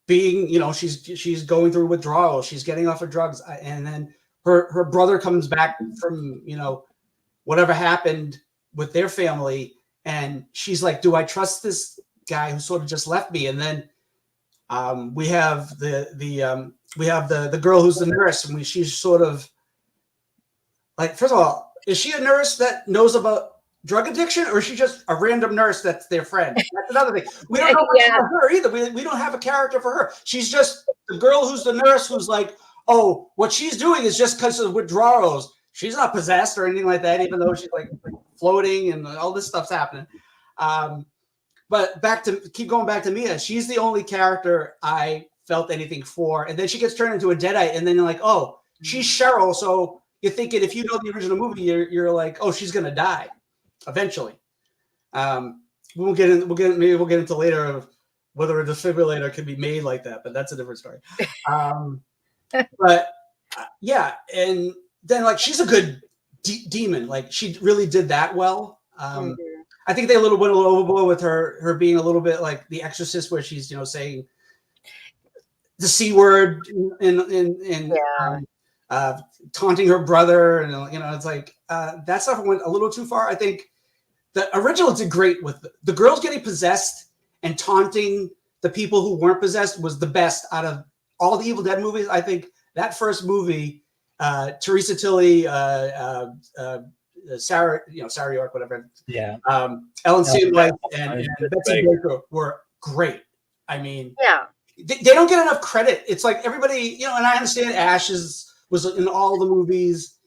being, she's going through withdrawal. She's getting off of drugs, and then her brother comes back from whatever happened with their family, and she's like, do I trust this guy who sort of just left me? And then we have the girl who's the nurse, and she's sort of like, first of all, is she a nurse that knows about drug addiction, or is she just a random nurse that's their friend? That's another thing. We don't know much about her either. We don't have a character for her. She's just the girl who's the nurse who's like, oh, what she's doing is just because of withdrawals. She's not possessed or anything like that, even though she's like floating and all this stuff's happening. But keep going back to Mia. She's the only character I felt anything for. And then she gets turned into a Deadite, and then you're like, oh, she's Cheryl. So you're thinking, if you know the original movie, you're like, oh, she's gonna die eventually. We'll get into later of whether a defibrillator can be made like that, but that's a different story. But yeah, and then like she's a good demon. Like she really did that well. I think they went a little overboard with her being a little bit like The Exorcist, where she's saying the C word and taunting her brother, and it's like that stuff went a little too far. I think the original did great with the girls getting possessed and taunting the people who weren't possessed was the best out of all the Evil Dead movies. I think that first movie, Teresa Tilly, Sarah York, whatever. Yeah. Ellen Sandwich and Betsy Baker were great. I mean, yeah, they don't get enough credit. It's like everybody, and I understand Ash was in all the movies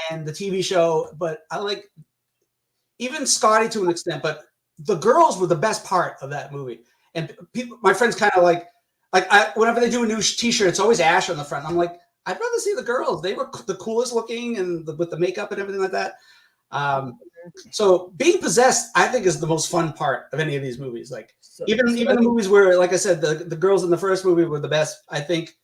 and the TV show, but I like even Scotty to an extent, but the girls were the best part of that movie. And my friends kind of like whenever they do a new T-shirt, it's always Ash on the front. I'm like, I'd rather see the girls. They were the coolest looking and with the makeup and everything like that. So being possessed, I think, is the most fun part of any of these movies. Like even the movies where, like I said, the girls in the first movie were the best. I think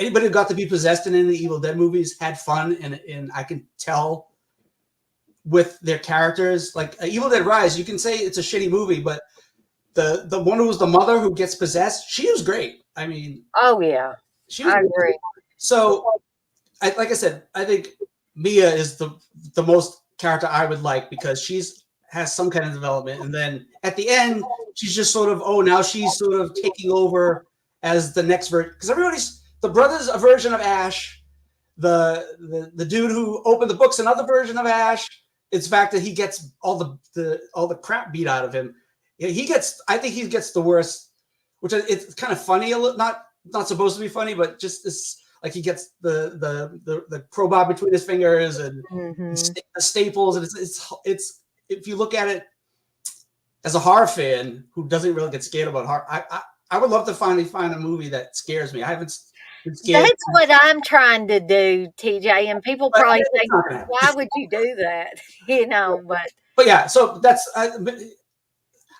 anybody who got to be possessed in any of the Evil Dead movies had fun, and I can tell with their characters. Like Evil Dead Rise, you can say it's a shitty movie, but the one who was the mother who gets possessed, she was great. I mean, oh yeah, I agree. So, like I said, I think Mia is the most character I would like because has some kind of development, and then at the end, she's just sort of now she's sort of taking over as the next version, because the brother's a version of Ash, the dude who opened the book's another version of Ash. It's the fact that he gets all the crap beat out of him. I think he gets the worst, which it's kind of funny, not supposed to be funny, but just this, like he gets the crowbar between his fingers and the staples, and it's if you look at it as a horror fan who doesn't really get scared about horror, I would love to finally find a movie that scares me. I haven't been scared. That's what I'm trying to do, TJ, and people probably think, why would you do that? But yeah, so that's I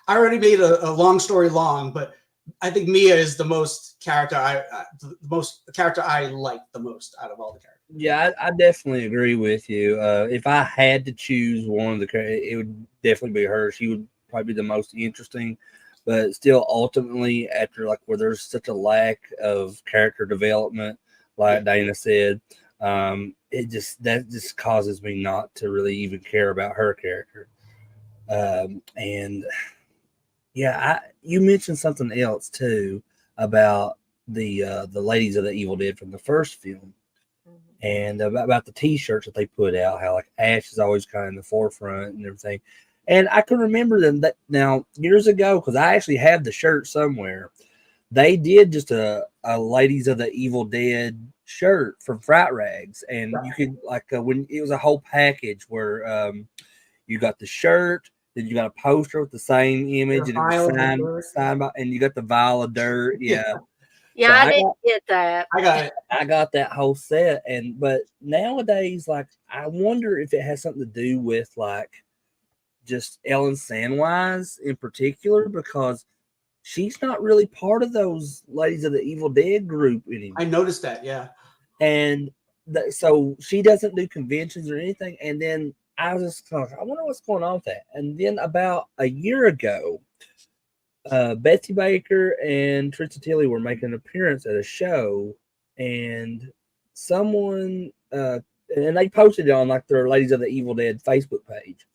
already made a long story long, but I think Mia is the most character I like the most out of all the characters. Yeah, I definitely agree with you. If I had to choose one of the characters, it would definitely be her. She would probably be the most interesting, but still, ultimately, after where there's such a lack of character development, like Dana said, that just causes me not to really even care about her character. And yeah, you mentioned something else too about the ladies of the Evil Dead from the first film, and about the T-shirts that they put out. How like Ash is always kind of in the forefront and everything. And I can remember them that now years ago because I actually have the shirt somewhere. They did just a Ladies of the Evil Dead shirt from Fright Rags, and you could like when it was a whole package where you got the shirt, then you got a poster with the same image, and it was signed by, and you got the vial of dirt. Yeah. Yeah, so I didn't get that. I got it. I got that whole set, but nowadays, like, I wonder if it has something to do with like just Ellen Sandwise in particular, because she's not really part of those Ladies of the Evil Dead group anymore. I noticed that, yeah. And so she doesn't do conventions or anything. And then I was just like, I wonder what's going on with that. And then about a year ago, Betsy Baker and Trisha Tilly were making an appearance at a show, and someone and they posted it on like their Ladies of the Evil Dead Facebook page.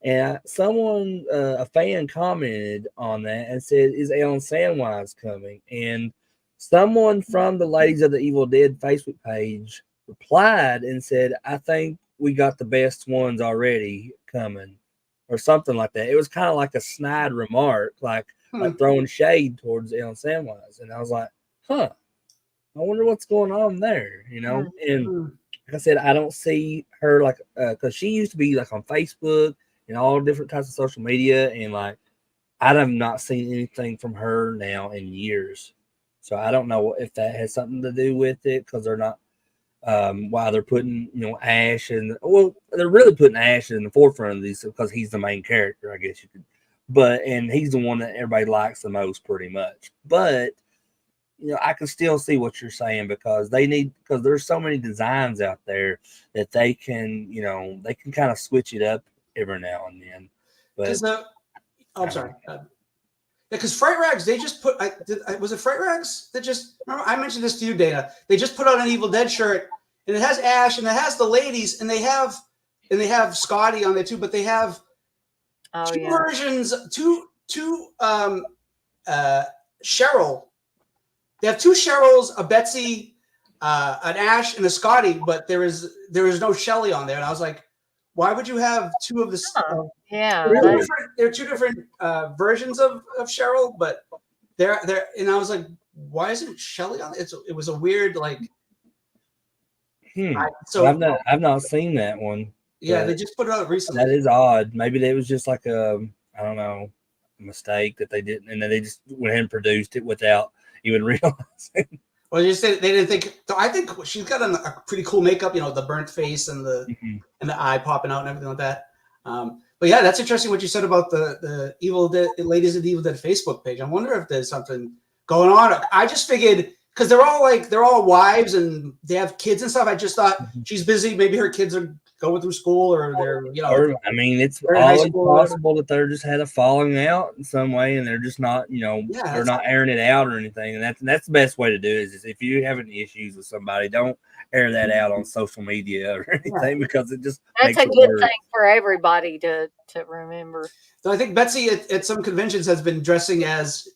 And someone, a fan, commented on that and said, "Is Ellen Sandwise coming?" And someone from the Ladies of the Evil Dead Facebook page replied and said, "I think we got the best ones already coming," or something like that. It was kind of like a snide remark, like throwing shade towards Ellen Sandwise. And I was like, huh, I wonder what's going on there, you know? And like I said, I don't see her like, because she used to be like on Facebook and all different types of social media. And like, I have not seen anything from her now in years. So I don't know if that has something to do with it, because they're not, why they're putting, Ash in, well, they're really putting Ash in the forefront of these because he's the main character, I guess you could, and he's the one that everybody likes the most pretty much. But, I can still see what you're saying, because there's so many designs out there that they can, they can kind of switch it up every now and then. But I'm sorry. Because Fright Rags, they just put, was it Fright Rags that just, remember, I mentioned this to you, Dana. They just put out an Evil Dead shirt, and it has Ash, and it has the ladies, and they have Scotty on there too, but they have two versions, two Cheryl. They have two Cheryls, a Betsy, an Ash, and a Scotty, but there is no Shelly on there. And I was like, why would you have two of the? They're two different versions of Cheryl, but they're and I was like, why isn't Shelly on it? It was a weird like. I've not seen that one. Yeah, they just put it out recently. That is odd. Maybe it was just like I don't know, a mistake that they didn't, and then they just went ahead and produced it without even realizing. Well, they didn't think. I think she's got a pretty cool makeup, the burnt face and the and the eye popping out and everything like that. But yeah, that's interesting what you said about the Evil Dead, Ladies of the Evil Dead Facebook page. I wonder if there's something going on. I just figured, because they're all wives and they have kids and stuff. I just thought she's busy. Maybe her kids are going through school, or they're Or, I mean, it's always possible that they're just had a falling out in some way, and they're just not, they're not airing it out or anything. And that's the best way to do it, is if you have any issues with somebody, don't air that out on social media or anything, because it just that's a good thing for everybody to remember. So I think Betsy at some conventions has been dressing as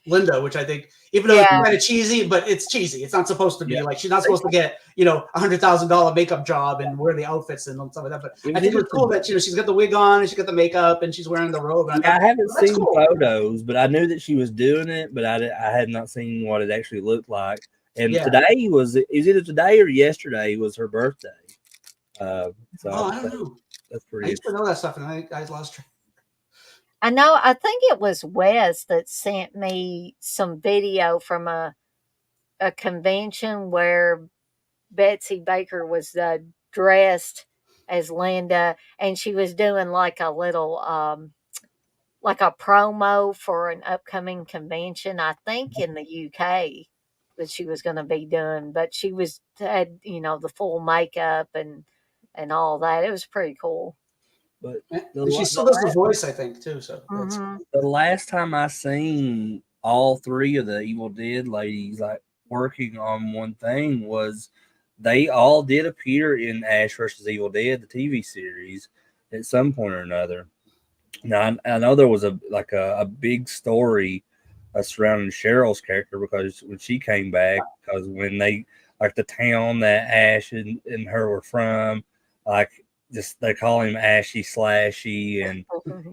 Linda, which I think, even though it's kind of cheesy, but it's cheesy. It's not supposed to be like, she's not supposed to get, $100,000 makeup job and wear the outfits and stuff like that. But I think it's cool that, she's got the wig on and she's got the makeup and she's wearing the robe. And I haven't seen photos, but I knew that she was doing it, but I had not seen what it actually looked like. And today was either today or yesterday was her birthday. So I don't know. That's pretty. I used to know that stuff, and I lost track. I know. I think it was Wes that sent me some video from a convention where Betsy Baker was dressed as Linda, and she was doing like a little like a promo for an upcoming convention, I think in the UK, that she was going to be doing. But she had the full makeup and all that. It was pretty cool. But she still does the voice, I think, too. So the last time I seen all three of the Evil Dead ladies like working on one thing was they all did appear in Ash vs. Evil Dead, the TV series, at some point or another. Now I know there was a big story surrounding Cheryl's character because when she came back, because when they like the town that Ash and her were from, like just they call him Ashy Slashy, and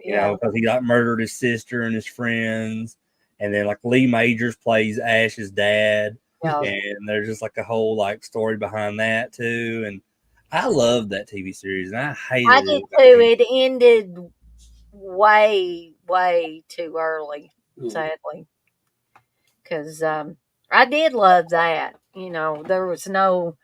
Yeah. because he like murdered his sister and his friends, and then like Lee Majors plays Ash's dad, Yeah. and there's just like a whole like story behind that too, and I loved that TV series, and I hated I it. did too. It ended way too early, sadly, because I did love that. There was no,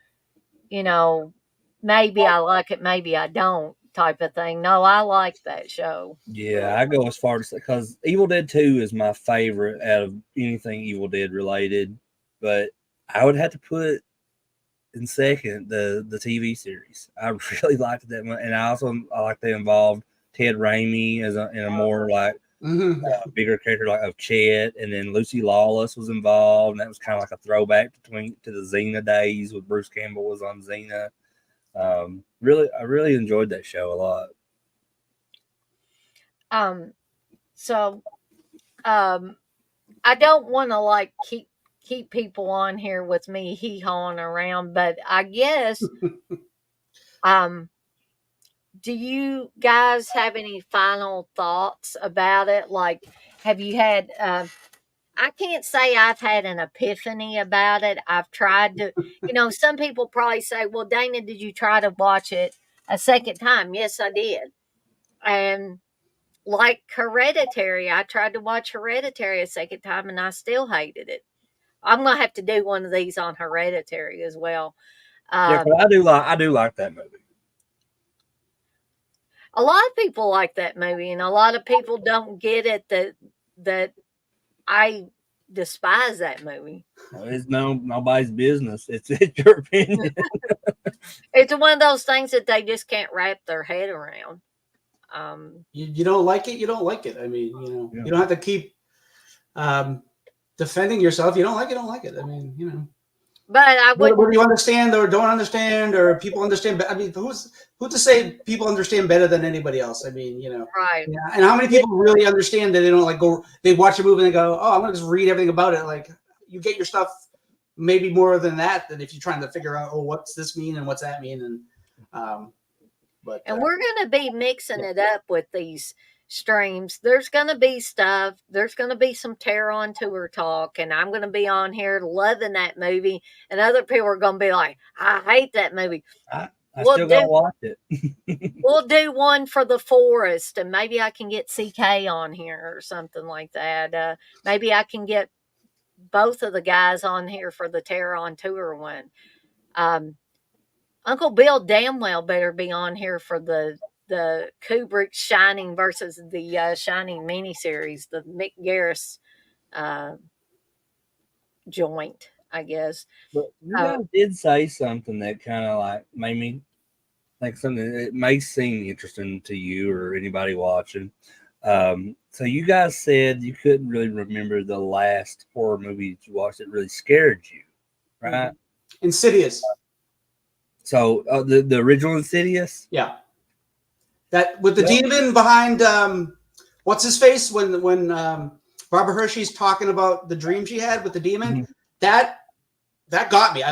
maybe I like it, maybe I don't type of thing. No, I like that show. Yeah, I go as far to say because Evil Dead 2 is my favorite out of anything Evil Dead related, but I would have to put in second the TV series. I really liked that one, and I like they involved Ted Raimi in a more like bigger character like of Chet, and then Lucy Lawless was involved, and that was kind of like a throwback to the Xena days with Bruce Campbell was on Xena. I really enjoyed that show a lot. So I don't want to like keep people on here with me hee hawing around, but I guess do you guys have any final thoughts about it? Like, have you had I can't say I've had an epiphany about it. I've tried to, some people probably say, well, Dana, did you try to watch it a second time? Yes, I did. And like Hereditary, I tried to watch Hereditary a second time and I still hated it. I'm going to have to do one of these on Hereditary as well. Yeah, but I do like that movie. A lot of people like that movie, and a lot of people don't get it that I despise that movie. Well, it's nobody's business. It's your opinion. It's one of those things that they just can't wrap their head around. You don't like it, you don't like it. I mean, you don't have to keep defending yourself. You don't like it, don't like it. I mean, But I would. Whether you understand or don't understand, or people understand. I mean, who's to say people understand better than anybody else? I mean, Right. Yeah. And how many people really understand that they don't like they watch a movie and they go, oh, I'm gonna just read everything about it. Like, you get your stuff maybe more than that than if you're trying to figure out, oh, what's this mean and what's that mean, and we're gonna be mixing it up with these streams. There's gonna be stuff. There's gonna be some Terror on Tour talk, and I'm gonna be on here loving that movie, and other people are gonna be like, I hate that movie. I still gotta watch it. We'll do one for The Forest, and maybe I can get CK on here or something like that. Maybe I can get both of the guys on here for the Terror on Tour one. Uncle Bill damn well better be on here for the Kubrick Shining versus the Shining miniseries, the Mick Garris joint, I guess. But you guys did say something that kind of like made me think something that may seem interesting to you or anybody watching. So you guys said you couldn't really remember the last horror movie that you watched that really scared you, right? Insidious. So the original Insidious? Yeah. That with the demon behind what's his face when Barbara Hershey's talking about the dream she had with the demon, that got me.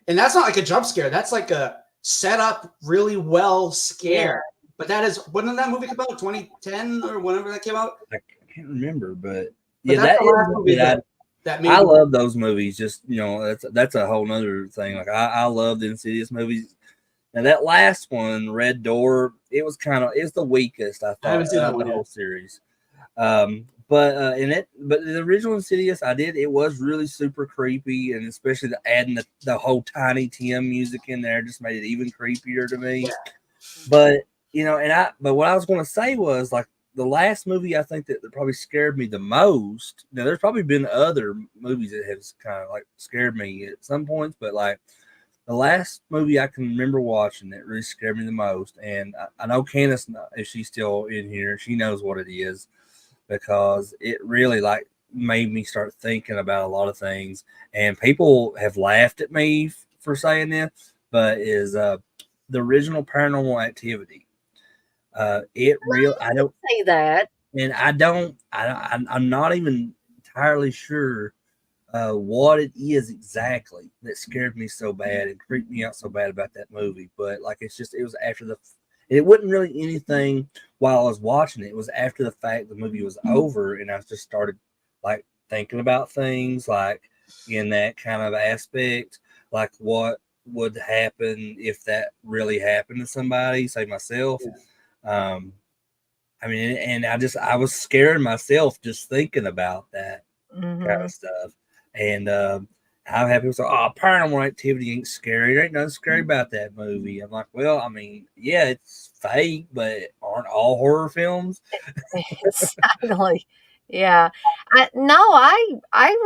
And that's not like a jump scare. That's like a set up really well scare. Yeah. But that is, when did that movie come out? 2010 or whenever that came out? I can't remember, but yeah, that's the last movie that I love those movies. Just that's a whole nother thing. Like I love the Insidious movies. And that last one, Red Door, it's the weakest I thought I haven't seen that of one the whole yet. Series. But the original Insidious it was really super creepy, and especially adding the whole Tiny Tim music in there just made it even creepier to me. Yeah. But but what I was going to say was like the last movie I think that probably scared me the most. Now there's probably been other movies that have kind of like scared me at some points, but like the last movie I can remember watching that really scared me the most, and I know Candace, if she's still in here, she knows what it is, because it really like made me start thinking about a lot of things. And people have laughed at me for saying this, but is the original Paranormal Activity. I don't See that. and I'm not even entirely sure what it is exactly that scared me so bad and creeped me out so bad about that movie. But like, it was after it wasn't really anything while I was watching it. It was after the fact the movie was over, and I just started like thinking about things like in that kind of aspect, like what would happen if that really happened to somebody, say myself. Um, I mean, and I was scared myself just thinking about that kind Mm-hmm. of stuff. And I've had people say, "Oh, Paranormal Activity ain't scary. There ain't nothing scary about that movie." I'm like, "Well, I mean, yeah, it's fake, but aren't all horror films?" Exactly. Yeah. I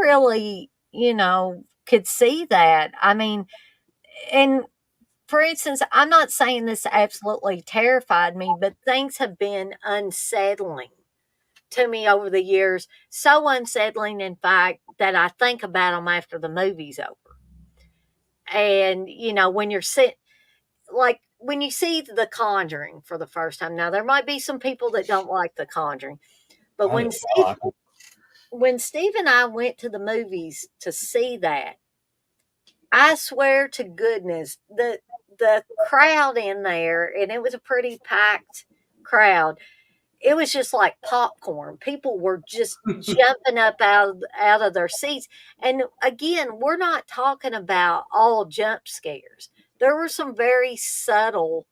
really, could see that. I mean, and for instance, I'm not saying this absolutely terrified me, but things have been unsettling to me over the years. So unsettling, in fact, that I think about them after the movie's over. And, when you're sitting, like when you see The Conjuring for the first time, now there might be some people that don't like The Conjuring, but I don't know. when Steve and I went to the movies to see that, I swear to goodness, the crowd in there, and it was a pretty packed crowd. It was just like popcorn. People were just jumping up out of their seats. And again, we're not talking about all jump scares. There were some very subtle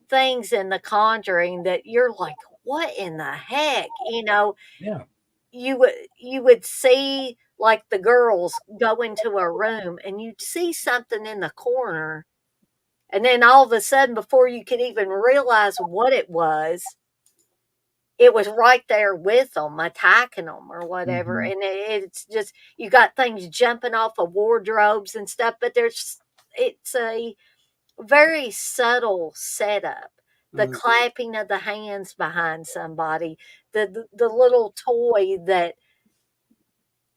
things in The Conjuring that you're like, what in the heck? Yeah, You would see like the girls go into a room and you'd see something in the corner, and then all of a sudden, before you could even realize what it was right there with them, attacking them or whatever. mm-hmm. And it's just, you got things jumping off of wardrobes and stuff, but it's a very subtle setup. The Mm. clapping of the hands behind somebody, the little toy that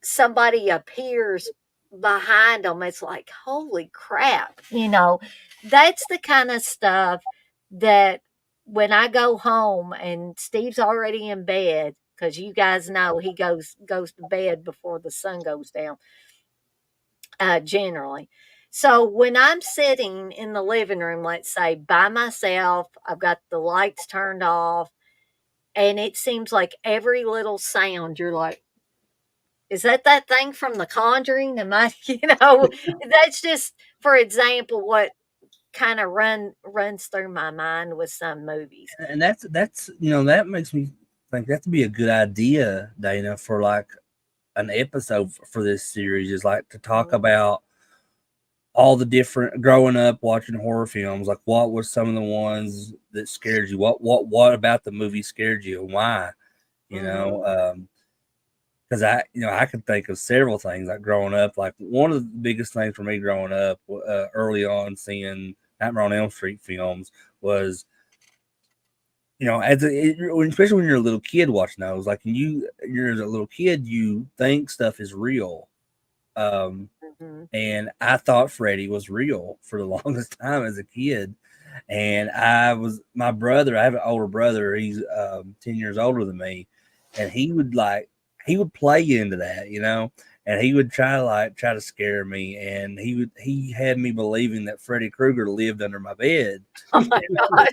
somebody appears behind them. It's like, holy crap. That's the kind of stuff that when I go home and Steve's already in bed, because you guys know he goes to bed before the sun goes down, generally. So when I'm sitting in the living room, let's say by myself, I've got the lights turned off, and it seems like every little sound, you're like, is that thing from The Conjuring? Am I, that's just, for example, what kind of runs through my mind with some movies. And that's that makes me think that'd be a good idea, Dana, for like an episode for this series, is like to talk Mhm. about all the different growing up watching horror films, like what was some of the ones that scared you, what about the movie scared you and why, you Mhm. know because I can think of several things like growing up. Like one of the biggest things for me growing up early on seeing Nightmare on Elm Street films was, especially when you're a little kid watching those, like you're as a little kid, you think stuff is real. um Mhm. and I thought Freddy was real for the longest time as a kid. And my brother, I have an older brother, he's 10 years older than me, and he would play into that, and he would try to scare me, and he had me believing that Freddy Krueger lived under my bed. Oh my gosh.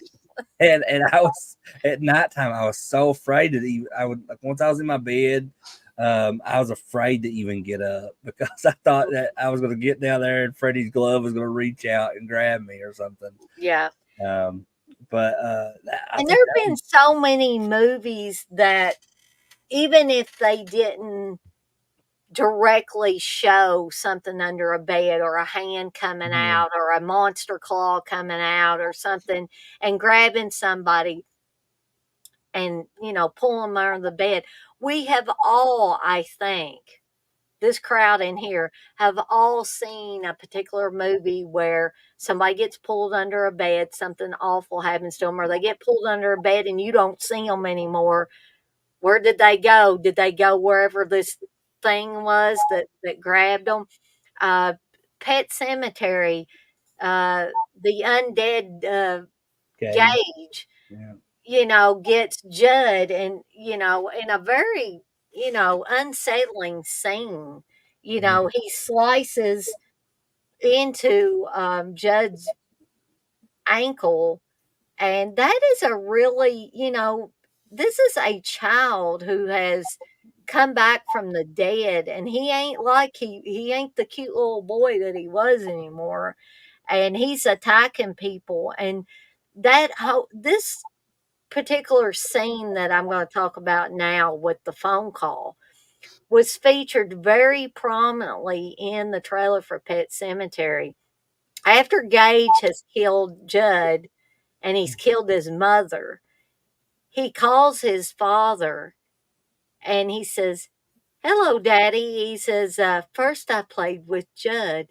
And I was at nighttime, I was so afraid that I would, like, once I was in my bed, I was afraid to even get up because I thought that I was going to get down there and Freddy's glove was going to reach out and grab me or something. Yeah. Um, but I And there think have that been was, so many movies that even if they didn't directly show something under a bed or a hand coming Mhm. out or a monster claw coming out or something and grabbing somebody and pull them under the bed. We have all, I think, this crowd in here have all seen a particular movie where somebody gets pulled under a bed, something awful happens to them, or they get pulled under a bed and you don't see them anymore. Where did they go? Did they go wherever this thing was that grabbed them? uh Pet Cemetery, uh the undead Gage. Gage. Yeah. gets Judd and, in a very, unsettling scene, he slices into Judd's ankle. And that is a really, this is a child who has come back from the dead, and he ain't like he ain't the cute little boy that he was anymore. And he's attacking people. And this particular scene that I'm going to talk about now with the phone call was featured very prominently in the trailer for Pet Cemetery. After Gage has killed Judd and he's killed his mother, he calls his father and he says, "Hello, Daddy." He says, "First I played with Judd.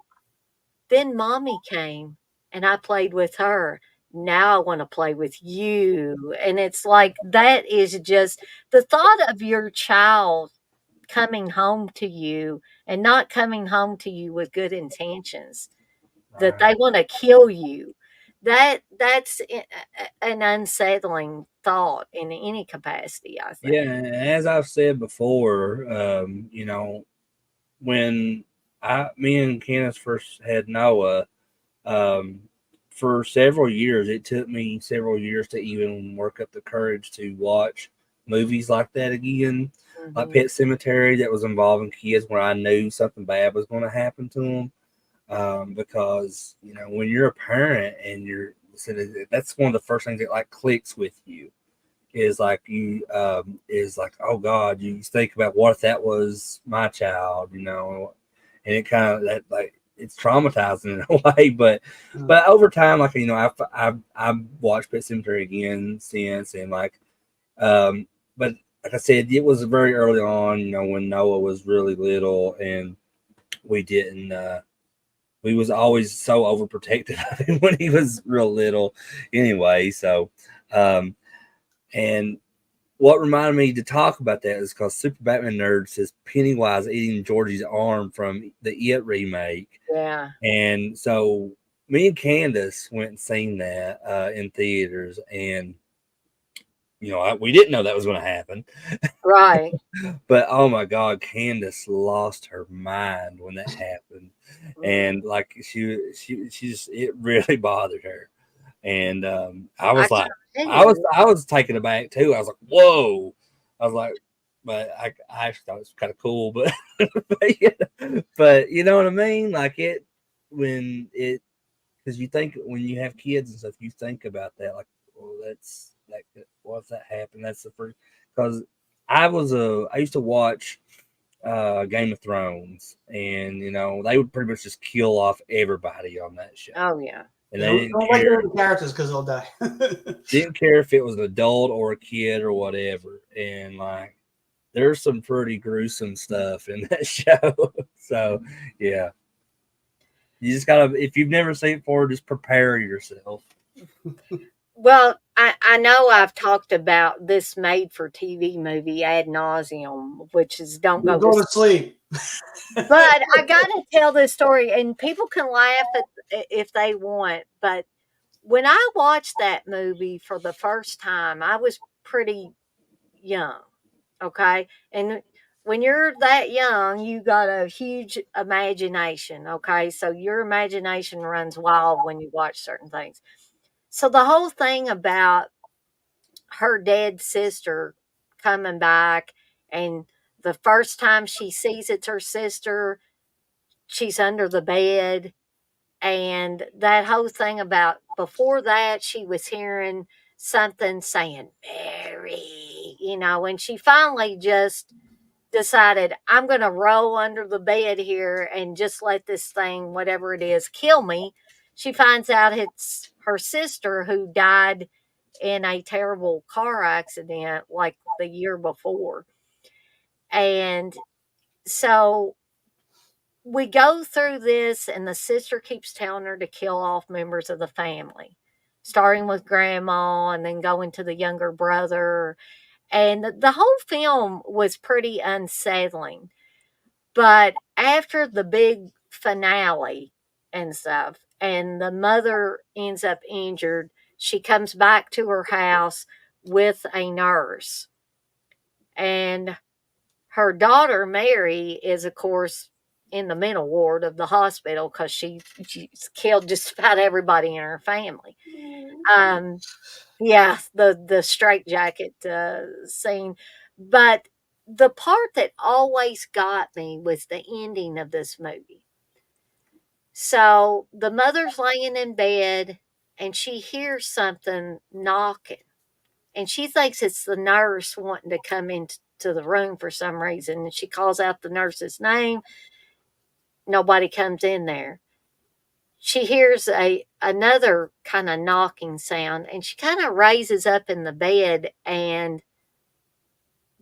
Then Mommy came and I played with her. Now I want to play with you." And it's like, that is just the thought of your child coming home to you and not coming home to you with good intentions, that they want to kill you. That's an unsettling thought in any capacity, I think. Yeah, and as I've said before, when me and Candace first had Noah, um, for several years, it took me several years to even work up the courage to watch movies like that again, like Mhm. Pet Cemetery, that was involving kids where I knew something bad was going to happen to them. Because when you're a parent and that's one of the first things that like clicks with you is like oh God, you think about what if that was my child, and it kind of that like it's traumatizing in a way, but over time, like I've watched Pet Cemetery again since, and but like I said, it was very early on, when Noah was really little, and we didn't. We was always so overprotective of him when he was real little, anyway. So, and what reminded me to talk about that is because Super Batman Nerd says Pennywise eating Georgie's arm from the It remake. Yeah. And so me and Candace went and seen that in theaters. And, we didn't know that was going to happen. Right. But, oh, my God, Candace lost her mind when that happened. And, like, she just, it really bothered her. And I was like, I was taken aback too. I was like, whoa. I was like, but I actually thought it was kind of cool, but but you know what I mean? Like because you think when you have kids and stuff, you think about that, like, well, that's like, what if that happened? That's the first, because I used to watch Game of Thrones, and they would pretty much just kill off everybody on that show. Oh, yeah. And they they didn't don't care. like the characters because they'll die. Didn't care if it was an adult or a kid or whatever. And like, there's some pretty gruesome stuff in that show. So yeah, you just gotta, if you've never seen it before, just prepare yourself. Well, I know I've talked about this made for TV movie ad nauseum, which is Don't Go to sleep. But I gotta tell this story, and people can laugh if they want. But when I watched that movie for the first time, I was pretty young. Okay, and when you're that young, you got a huge imagination. Okay, so your imagination runs wild when you watch certain things. So the whole thing about her dead sister coming back, and the first time she sees it's her sister, she's under the bed. And that whole thing about before that, she was hearing something saying, "Mary," and she finally just decided, "I'm going to roll under the bed here and just let this thing, whatever it is, kill me." She finds out it's her sister who died in a terrible car accident like the year before. And so we go through this, and the sister keeps telling her to kill off members of the family, starting with grandma and then going to the younger brother. And the whole film was pretty unsettling. But after the big finale and stuff, and the mother ends up injured, she comes back to her house with a nurse. And her daughter, Mary, is, of course, in the mental ward of the hospital because she's killed just about everybody in her family. Yeah, the straitjacket scene. But the part that always got me was the ending of this movie. So the mother's laying in bed and she hears something knocking. And she thinks it's the nurse wanting to come into the room for some reason. And she calls out the nurse's name. Nobody comes in there. She hears another kind of knocking sound, and she kind of raises up in the bed, and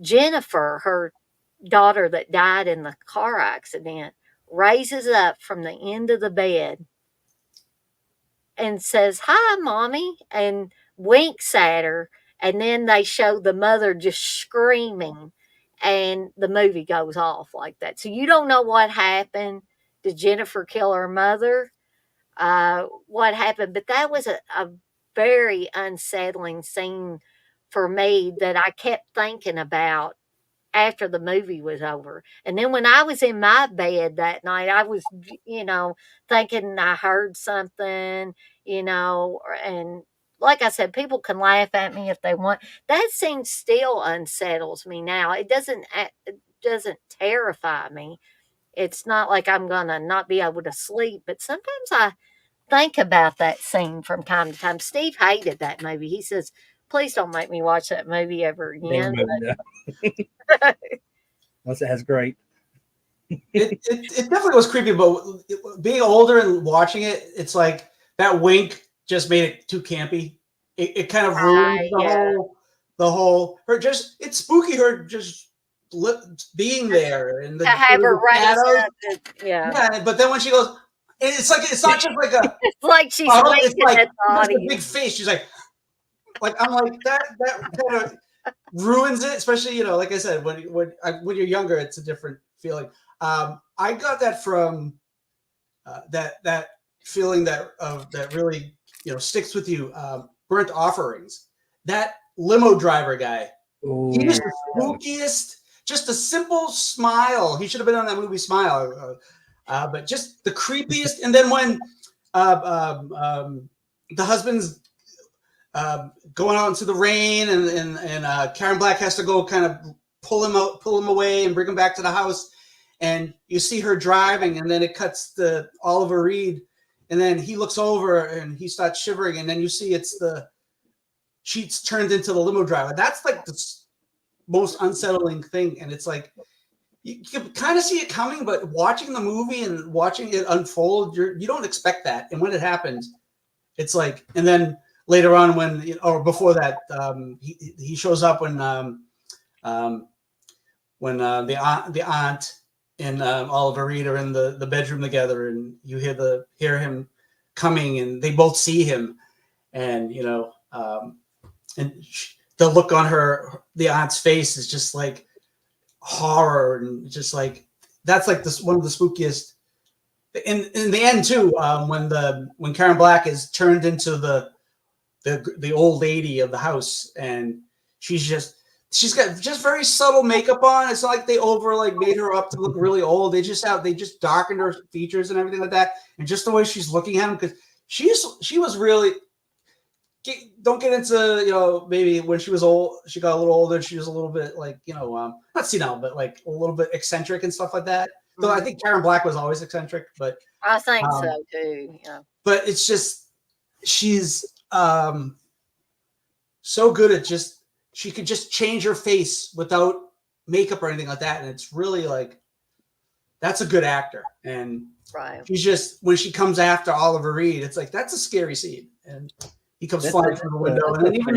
Jennifer, her daughter that died in the car accident, raises up from the end of the bed and says, "Hi, Mommy," and winks at her. And then they show the mother just screaming, and the movie goes off like that. So you don't know what happened. Did Jennifer kill her mother? What happened? But that was a very unsettling scene for me that I kept thinking about after the movie was over. And then when I was in my bed that night, I was, thinking I heard something, and like I said, people can laugh at me if they want. That scene still unsettles me now. It doesn't terrify me. It's not like I'm gonna not be able to sleep, but sometimes I think about that scene from time to time. Steve hated that movie. He says, "Please don't make me watch that movie ever again." Unless it has great. It definitely was creepy, but being older and watching it, it's like that wink just made it too campy. It kind of ruined the whole her just it's spooky her just being there and to have her raise up, yeah. But then when she goes, it's like it's not just like a it's like she's it's like at the a big face. She's like I'm like that kind of ruins it, especially like I said when you're younger, it's a different feeling. I got that from that feeling that really sticks with you. Burnt Offerings. That limo driver guy. Ooh. He was the spookiest. Just a simple smile. He should have been on that movie Smile. But just the creepiest. And then when the husband's going out into the rain, and Karen Black has to go kind of pull him away and bring him back to the house, and you see her driving, and then it cuts to Oliver Reed, and then he looks over and he starts shivering, and then you see it's the sheets turned into the limo driver. That's like the most unsettling thing, and it's like you can kind of see it coming, but watching the movie and watching it unfold, you don't expect that, and when it happens, it's like, and then later on or before that, he shows up when the aunt and Oliver Reed are in the bedroom together, and you hear him coming, and they both see him, and and the look on the aunt's face is just like horror, and just like that's like one of the spookiest. In the end too, when Karen Black is turned into the old lady of the house, and she's got just very subtle makeup on. It's not like they made her up to look really old. They just darkened her features and everything like that, and just the way she's looking at him, because she was really. Don't get into maybe when she was old, she got a little older. She was a little bit not senile, but like a little bit eccentric and stuff like that. Mm-hmm. Though I think Karen Black was always eccentric, but I think so too. Yeah. But it's just she's so good at she could just change her face without makeup or anything like that, and it's really like that's a good actor. And right, she's just when she comes after Oliver Reed, it's like that's a scary scene, and he comes flying through the window, and then even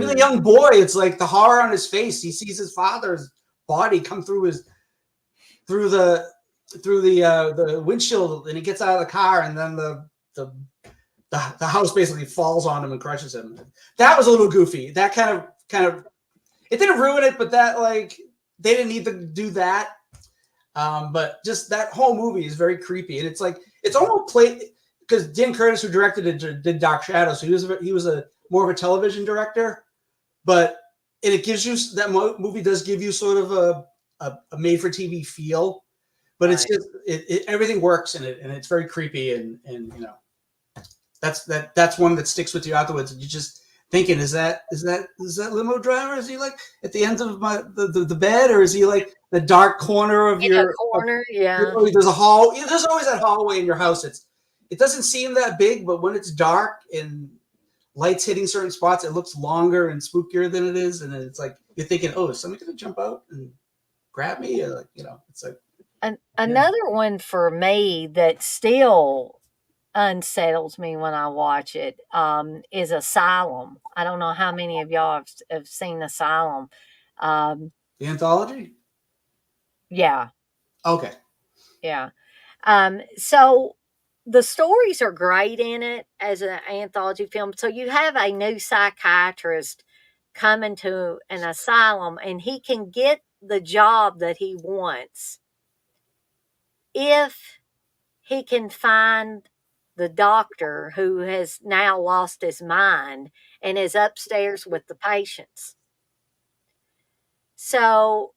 the young boy, it's like the horror on his face. He sees his father's body come through the windshield, and he gets out of the car, and then the house basically falls on him and crushes him. That was a little goofy. That kind of it didn't ruin it, but that they didn't need to do that. But just that whole movie is very creepy, and it's like it's almost played. Because Dan Curtis, who directed it, did Dark Shadows, so he was more of a television director. but it gives you that movie does give you sort of a made for TV feel, but it's Right. just everything works in it, and it's very creepy, and that's one that sticks with you afterwards. And you just thinking, is that limo driver? Is he like at the end of the bed, or is he like the dark corner of In a your? corner, yeah. There's a hall. There's always that hallway in your house. It doesn't seem that big, but when it's dark and lights hitting certain spots, it looks longer and spookier than it is, and it's like you're thinking, oh, is somebody gonna jump out and grab me? Or it's like Another one for me that still unsettles me when I watch it is Asylum. I don't know how many of y'all have seen Asylum. the anthology. Yeah, Okay. yeah. So the stories are great in it as an anthology film. So you have a new psychiatrist coming to an asylum, and he can get the job that he wants if he can find the doctor who has now lost his mind and is upstairs with the patients. So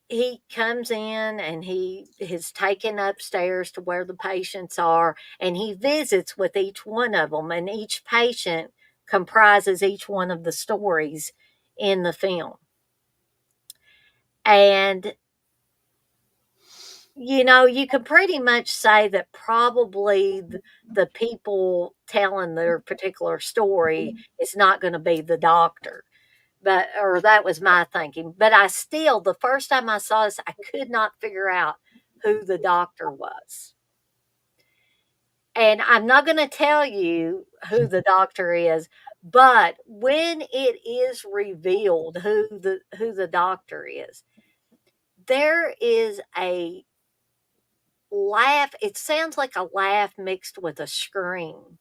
he comes in and he is taken upstairs to where the patients are, and he visits with each one of them, and each patient comprises each one of the stories in the film. And you could pretty much say that probably the people telling their particular story is not going to be the doctor. Or that was my thinking. But the first time I saw this, I could not figure out who the doctor was. And I'm not going to tell you who the doctor is, but when it is revealed who the doctor is, there is a laugh. It sounds like a laugh mixed with a scream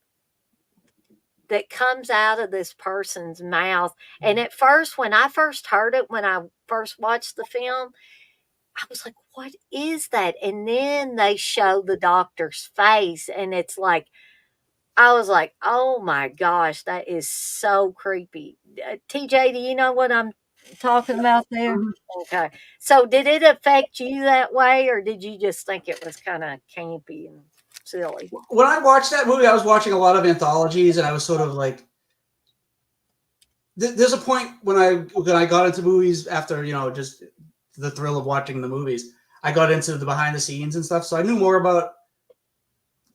that comes out of this person's mouth. And at first, when I first heard it, when I first watched the film, I was like, what is that? And then they show the doctor's face, and it's like, I was like, oh my gosh, that is so creepy. TJ, do you know what I'm talking about there? Mhm. Okay. So did it affect you that way, or did you just think it was kind of campy and silly? When I watched that movie, I was watching a lot of anthologies, and I was sort of like, there's a point when I got into movies after just the thrill of watching the movies. I got into the behind the scenes and stuff, so I knew more about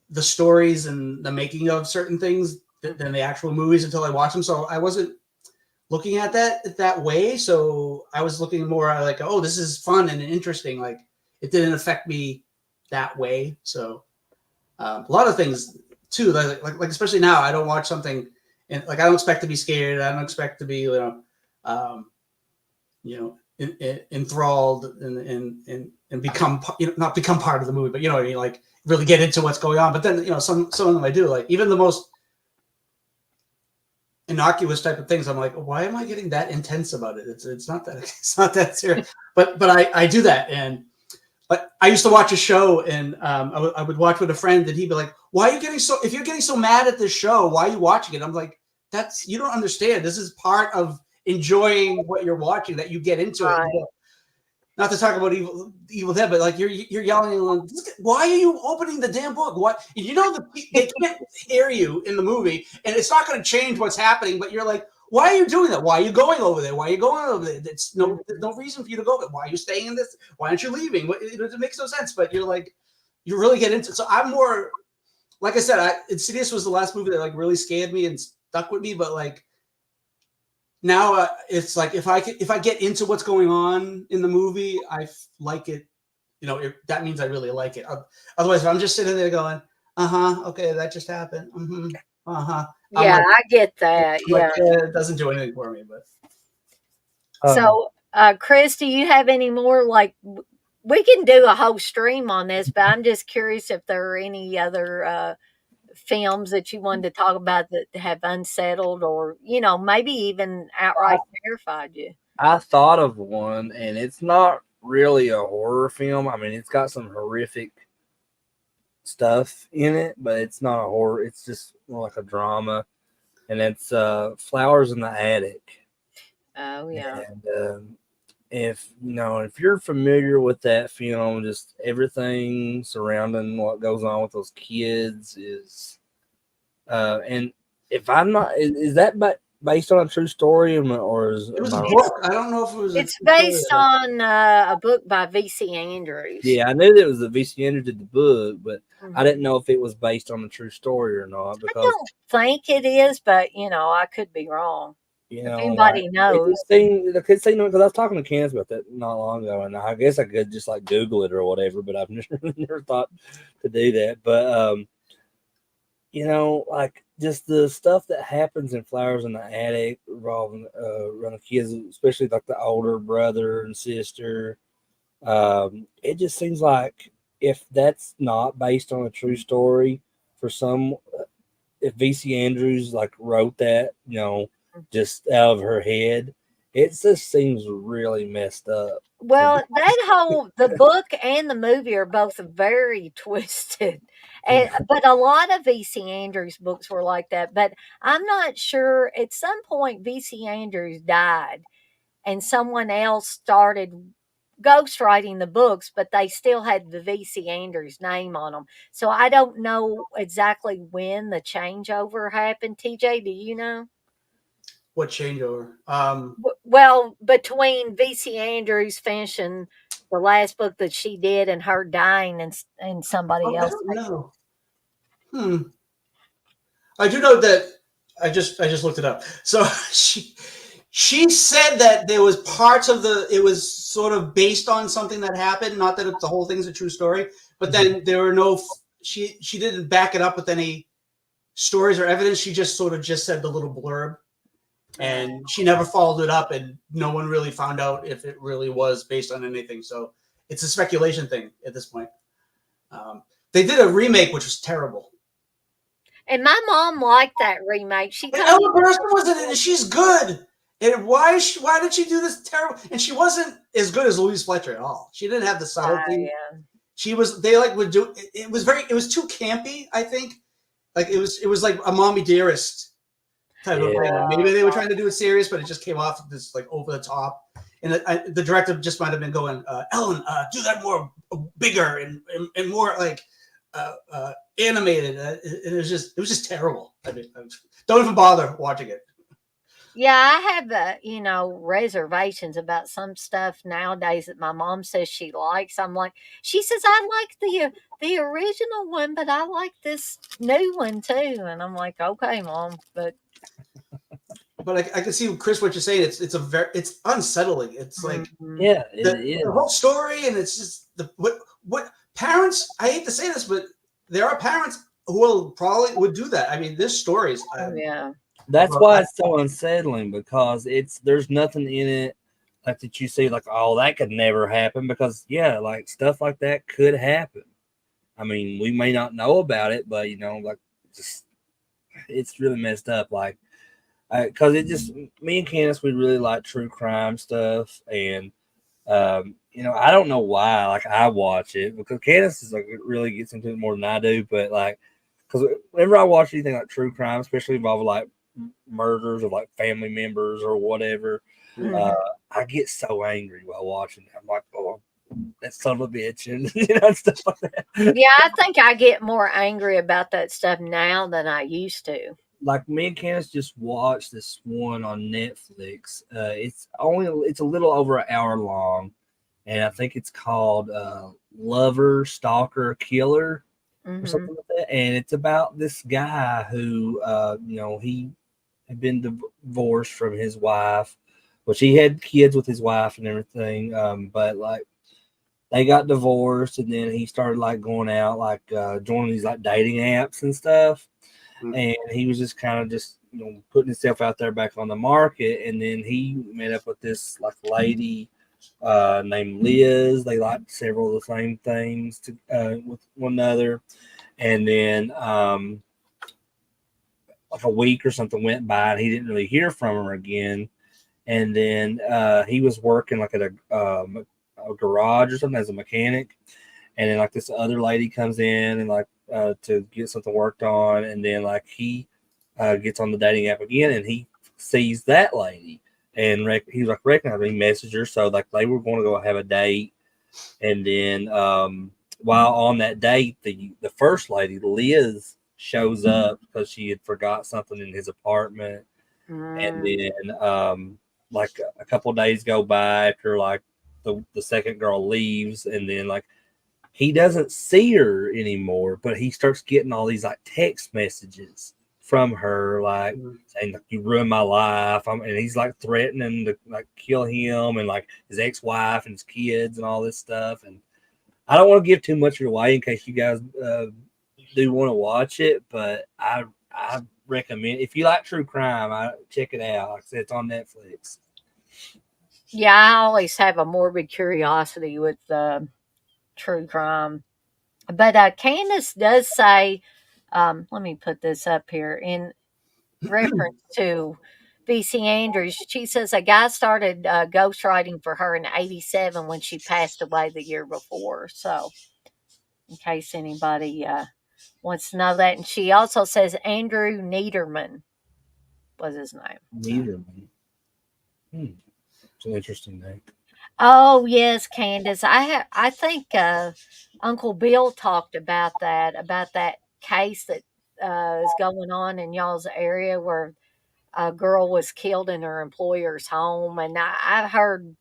the stories and the making of certain things than the actual movies until I watched them. So I wasn't looking at that way. So I was looking more at like, oh, this is fun and interesting. Like it didn't affect me that way. So a lot of things too, like especially now, I don't watch something and like I don't expect to be scared. I don't expect to be enthralled and become not become part of the movie, but what I mean, like really get into what's going on. But then some of them I do, like even the most innocuous type of things, I'm like, why am I getting that intense about it? It's not that serious. but I do that. And but I used to watch a show, and I would watch with a friend, and he'd be like, why are you getting so, if you're getting so mad at this show, why are you watching it? I'm like, you don't understand. This is part of enjoying what you're watching, that you get into it. Right. Not to talk about Evil Dead, but like you're yelling, why are you opening the damn book? What they can't hear you in the movie, and it's not going to change what's happening. But you're like, why are you doing that? Why are you going over there? Why are you going over there? There's no reason for you to go there. Why are you staying in this? Why aren't you leaving? It makes no sense. But you're like, you really get into it. So I'm more, like I said, Insidious was the last movie that like really scared me and stuck with me. But like now it's like if I get into what's going on in the movie, I like it. That means I really like it. Otherwise, if I'm just sitting there going, okay, that just happened. Yeah, like, I get that. Yeah. it doesn't do anything for me. But So, Chris, do you have any more? Like, we can do a whole stream on this, but I'm just curious if there are any other films that you wanted to talk about that have unsettled, or maybe even outright terrified you. I thought of one, and it's not really a horror film. I mean, it's got some horrific stuff in it, but it's not a horror. It's just more like a drama, and it's Flowers in the Attic. Oh yeah. And if you're familiar with that film, just everything surrounding what goes on with those kids is, and if I'm not, is that based on a true story, or is It was am a I? book. I don't know if it was a It's true story. based on a book by V.C. Andrews. Yeah, I knew that it was the VC Andrews did the book, but I Mhm. didn't know if it was based on a true story or not I because don't think it is, but I could be wrong. If like anybody it knows. just seemed because I was talking to Candace about that not long ago, and I guess I could just like Google it or whatever, but I've never thought to do that. But like just the stuff that happens in Flowers in the Attic involving around the kids, especially like the older brother and sister. It just seems like if that's not based on a true story, for some, if VC Andrews like wrote that, just out of her head, it just seems really messed up. Well, the book and the movie are both very twisted. But a lot of V.C. Andrews books were like that. But I'm not sure. At some point, V.C. Andrews died and someone else started ghostwriting the books, but they still had the V.C. Andrews name on them. So I don't know exactly when the changeover happened. TJ, do you know? What changeover? Well, between V.C. Andrews finishing the last book that she did and her dying and somebody I else. don't know. I do know that I just looked it up. So she said that there was parts of it was sort of based on something that happened. Not that the whole thing's a true story, but then there were no. She didn't back it up with any stories or evidence. She just sort of just said the little blurb, and she never followed it up, and no one really found out if it really was based on anything. So it's a speculation thing at this point. They did a remake, which was terrible. And my mom liked that remake. She And told me Ella Burstyn was in it, and she's good. And why did she do this terrible? And she wasn't as good as Louise Fletcher at all. She didn't have the subtlety. yeah. She was. They like would do. It was very. It was too campy. I think. Like it was. It was like a Mommy Dearest type of thing. And maybe they were trying to do it serious, but it just came off this like over the top. And the director just might have been going, Ellen, do that more bigger and more like animated. It was just terrible. I mean, don't even bother watching it. Yeah, I have reservations about some stuff nowadays that my mom says she likes. She says I like the original one, but I like this new one too. And I'm like, okay, mom, but I can see Chris what you're saying. It's unsettling. It's like yeah, it is. the whole story, and it's just what parents. I hate to say this, but there are parents who would do that. I mean, this story is. yeah. That's why it's so unsettling because there's nothing in it like that you see like, oh, that could never happen because like stuff like that could happen. I mean, we may not know about it, but like just it's really messed up. Like, because me and Candace, we really like true crime stuff, and I don't know why. Like, I watch it because Candace is like really gets into it more than I do, but like, because whenever I watch anything like true crime, especially involving like murders of like family members or whatever, I get so angry while watching it. I'm like, oh, that son of a bitch, and stuff like that. Yeah, I think I get more angry about that stuff now than I used to. Like me and Candace just watched this one on Netflix. It's a little over an hour long, and I think it's called Lover, Stalker, Killer, or something like that. And it's about this guy who, he had been divorced from his wife, which he had kids with his wife and everything. But like they got divorced, and then he started like going out, like joining these like dating apps and stuff. And he was just kind of putting himself out there back on the market. And then he met up with this like lady named Liz. They liked several of the same things with one another. And then like a week or something went by, and he didn't really hear from her again. And then he was working like at a garage or something as a mechanic. And then like this other lady comes in and like to get something worked on, and then like he gets on the dating app again, and he sees that lady, and he was like, recognize me, messaged her. So like they were going to go have a date, and then while on that date, the first lady, Liz, shows up because she had forgot something in his apartment, and then like a couple of days go by after like the second girl leaves, and then like he doesn't see her anymore, but he starts getting all these like text messages from her, like saying like, you ruined my life. And he's like threatening to like kill him and like his ex-wife and his kids and all this stuff. And I don't want to give too much away in case you guys do want to watch it, but I recommend, if you like true crime, check it out. Like I said, it's on Netflix. Yeah, I always have a morbid curiosity with true crime. But Candace does say, let me put this up here in reference to VC Andrews. She says a guy started ghostwriting for her in '87 when she passed away the year before. So, in case anybody wants to know that. And she also says Andrew Niederman was his name. Niederman. It's an interesting name. Oh yes, Candace. I think Uncle Bill talked about that case that is going on in y'all's area where a girl was killed in her employer's home, and I've heard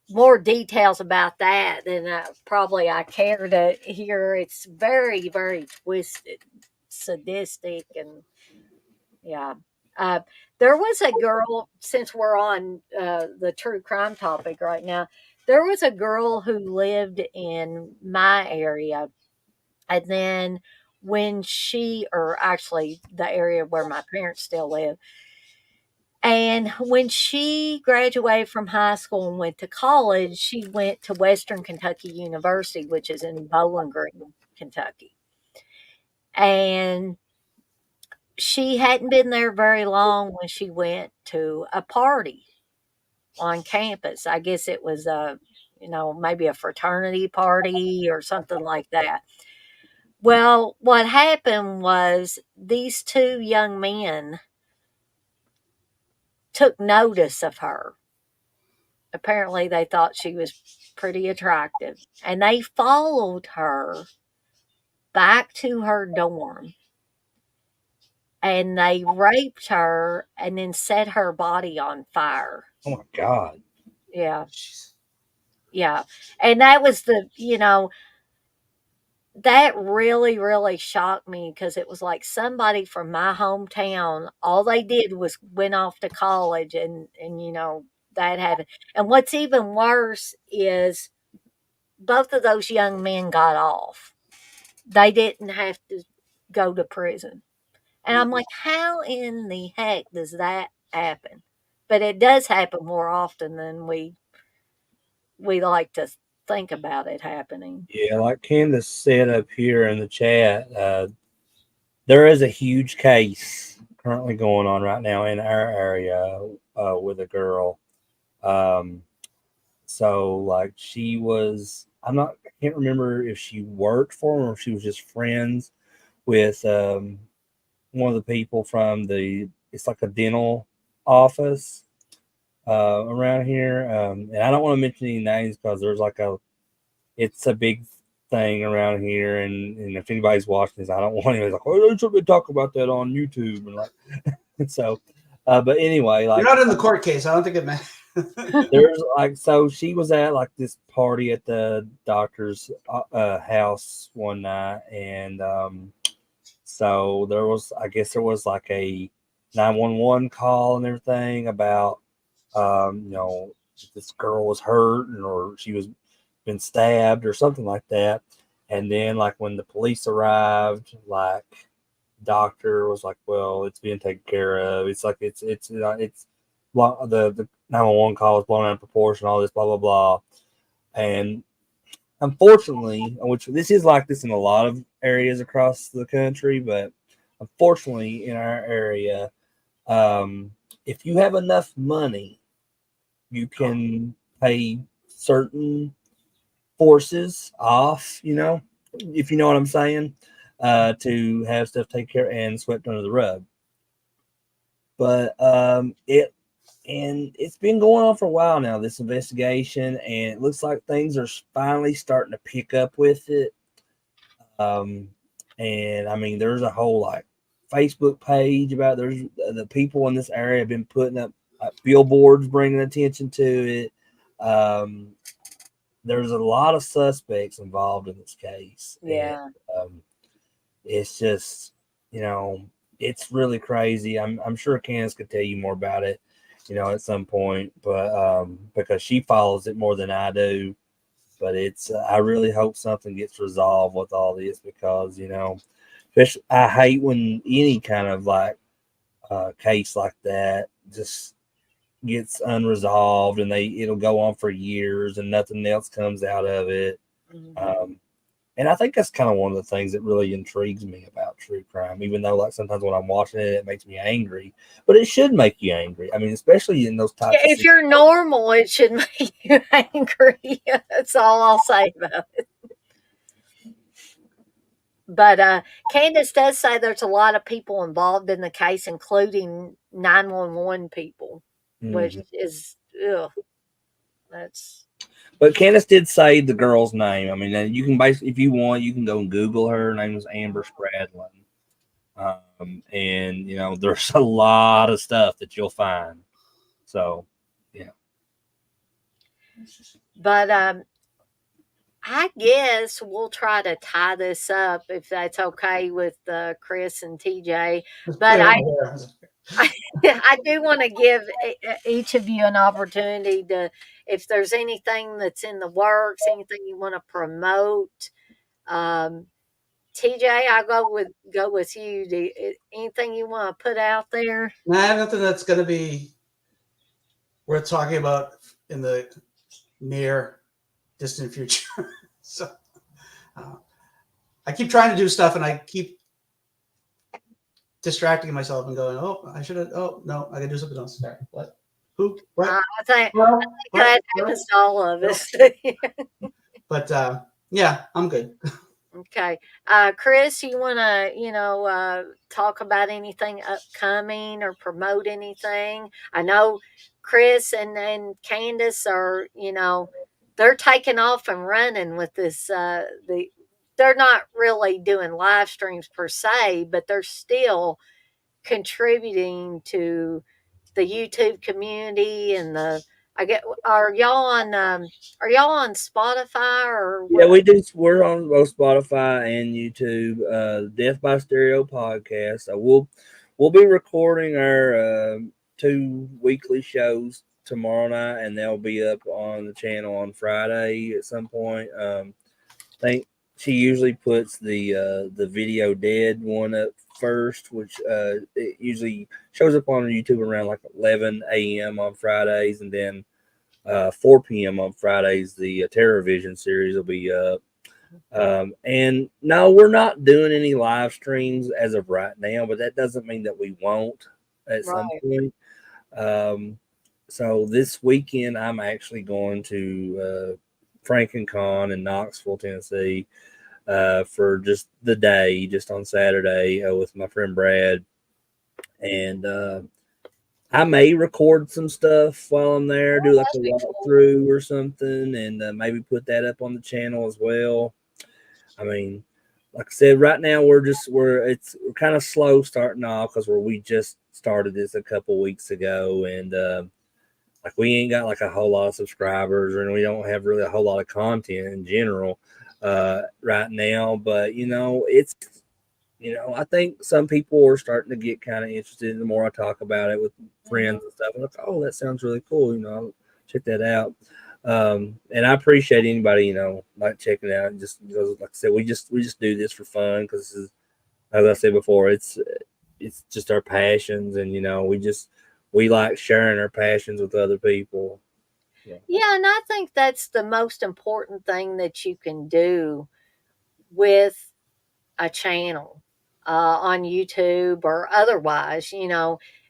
more details about that than probably I care to hear. It's very, very twisted, sadistic, and yeah. There was a girl, since we're on the true crime topic right now, there was a girl who lived in my area. And then or actually the area where my parents still live. And when she graduated from high school and went to college, she went to Western Kentucky University, which is in Bowling Green, Kentucky. And she hadn't been there very long when she went to a party on campus. I guess it was maybe a fraternity party or something like that. Well, what happened was these two young men took notice of her. Apparently, they thought she was pretty attractive, and they followed her back to her dorm, and they raped her and then set her body on fire. Oh my God. Yeah. Yeah. And that was that really, really shocked me because it was like somebody from my hometown, all they did was went off to college and that happened. And what's even worse is both of those young men got off. They didn't have to go to prison. And I'm like, how in the heck does that happen? But it does happen more often than we like to think about it happening. Yeah, like Candace said up here in the chat, there is a huge case currently going on right now in our area with a girl. So like she was, I can't remember if she worked for him or if she was just friends with one of the people from it's like a dental office around here. And I don't want to mention any names because there's it's a big thing around here. And if anybody's watching this, I don't want anybody's like, oh, they should talk about that on YouTube. And like, so, but anyway, like, you're not in the court case. I don't think it matters. There's so she was at like this party at the doctor's house one night, and so I guess there was like a 911 call and everything about this girl was hurt or she was been stabbed or something like that. And then like when the police arrived, like doctor was like, well, it's being taken care of. It's like it's the 911 call was blown out of proportion, all this blah blah blah. And unfortunately, which this is like this in a lot of areas across the country, but unfortunately in our area, if you have enough money, you can pay certain forces off, if you know what I'm saying, to have stuff taken care and swept under the rug. But and it's been going on for a while now, this investigation, and it looks like things are finally starting to pick up with it. And I mean, there's a whole like Facebook page about there's the people in this area have been putting up billboards bringing attention to it. There's a lot of suspects involved in this case. Yeah. And it's just, it's really crazy. I'm sure Candace could tell you more about it, at some point, but because she follows it more than I do. But it's I really hope something gets resolved with all this because, especially I hate when any kind of like case like that just gets unresolved and it'll go on for years and nothing else comes out of it. Mhm. And I think that's kind of one of the things that really intrigues me about true crime, even though like sometimes when I'm watching it, it makes me angry, but it should make you angry. I mean, especially in those types of If you're normal, it should make you angry. That's all I'll say about it. But Candace does say there's a lot of people involved in the case, including 911 people, which Mhm. is, ugh, that's. But Candace did say the girl's name. I mean, you can basically, if you want, you can go and Google her. Her name is Amber Spradlin. And there's a lot of stuff that you'll find. So, yeah. But I guess we'll try to tie this up if that's okay with Chris and TJ. But I do want to give each of you an opportunity to, if there's anything that's in the works, anything you want to promote. TJ, I'll go with you. Anything you want to put out there? I have nothing that's going to be worth talking about in the near distant future. So I keep trying to do stuff and I keep distracting myself and going, oh, I should have, oh, no, I can do something else. Sorry. What? Who? What? I think that happens to all of us. But yeah, I'm good. Okay. Chris, you want to, talk about anything upcoming or promote anything? I know Chris and Candace are, they're taking off and running with this. They're not really doing live streams per se, but they're still contributing to the YouTube community and I get. Are y'all on Spotify or Yeah, what? we're on both Spotify and YouTube, Death by Stereo podcast. So we'll be recording our 2 weekly shows tomorrow night, and they'll be up on the channel on Friday at some point. I think she usually puts the video dead one up first, which it usually shows up on YouTube around like 11 a.m. on Fridays, and then 4 p.m. on Fridays the Terror Vision series will be up. And no, we're not doing any live streams as of right now, but that doesn't mean that we won't at some Right. point. So this weekend, I'm actually going to FrankenCon in Knoxville, Tennessee, for just the day, just on Saturday, with my friend Brad. And I may record some stuff while I'm there, do like a walkthrough or something, and maybe put that up on the channel as well. I mean, like I said, right now we're kind of slow starting off because we just started this a couple weeks ago, and like we ain't got like a whole lot of subscribers, and we don't have really a whole lot of content in general right now. But it's I think some people are starting to get kind of interested. The more I talk about it with friends and stuff, I'm like, oh, that sounds really cool. I'll check that out. And I appreciate anybody, like checking it out. And just because, like I said, we just do this for fun because this is, as I said before, it's just our passions, and we like sharing our passions with other people. Yeah, and I think that's the most important thing that you can do with a channel on YouTube or otherwise,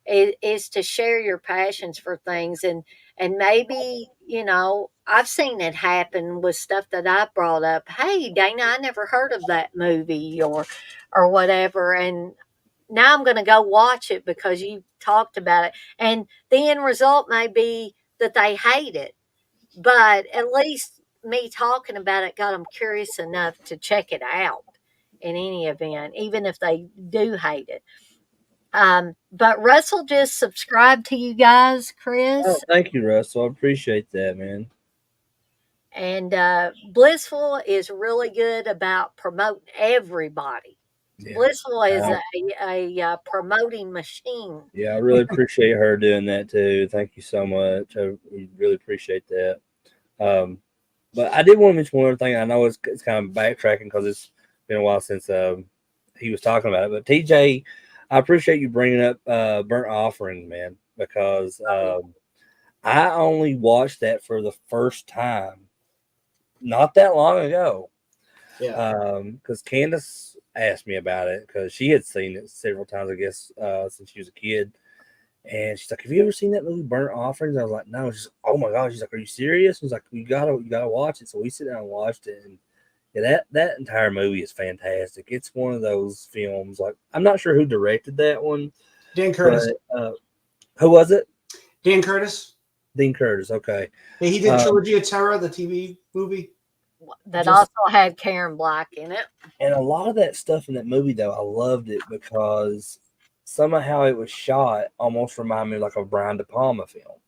is to share your passions for things and maybe, I've seen it happen with stuff that I brought up. Hey, Dana, I never heard of that movie or whatever, and now I'm going to go watch it because you talked about it. And the end result may be that they hate it, but at least me talking about it got them curious enough to check it out in any event, even if they do hate it. But Russell just subscribed to you guys, Chris. Oh, thank you, Russell. I appreciate that, man. And Blissful is really good about promoting everybody. Yeah. Blissful is Wow. a promoting machine. Yeah, I really appreciate her doing that too. Thank you so much. I really appreciate that. But I did want to mention one other thing. I know it's kind of backtracking because it's been a while since he was talking about it. But TJ, I appreciate you bringing up Burnt Offerings, man, because I only watched that for the first time not that long ago. Yeah. Because Candace asked me about it because she had seen it several times, I guess, since she was a kid. And she's like, "Have you ever seen that movie Burnt Offerings?" I was like, "No." She's like, "Oh my gosh." She's like, "Are you serious?" She's like, you gotta watch it." So we sit down and watched it, and yeah, that entire movie is fantastic. It's one of those films. Like, I'm not sure who directed that one. Dan Curtis. But, who was it? Dan Curtis. Dean Curtis. Okay. Yeah, he did Trilogy of Terror, the TV movie. That also had Karen Black in it. And a lot of that stuff in that movie, though, I loved it because somehow it was shot almost reminded me of like a Brian De Palma film.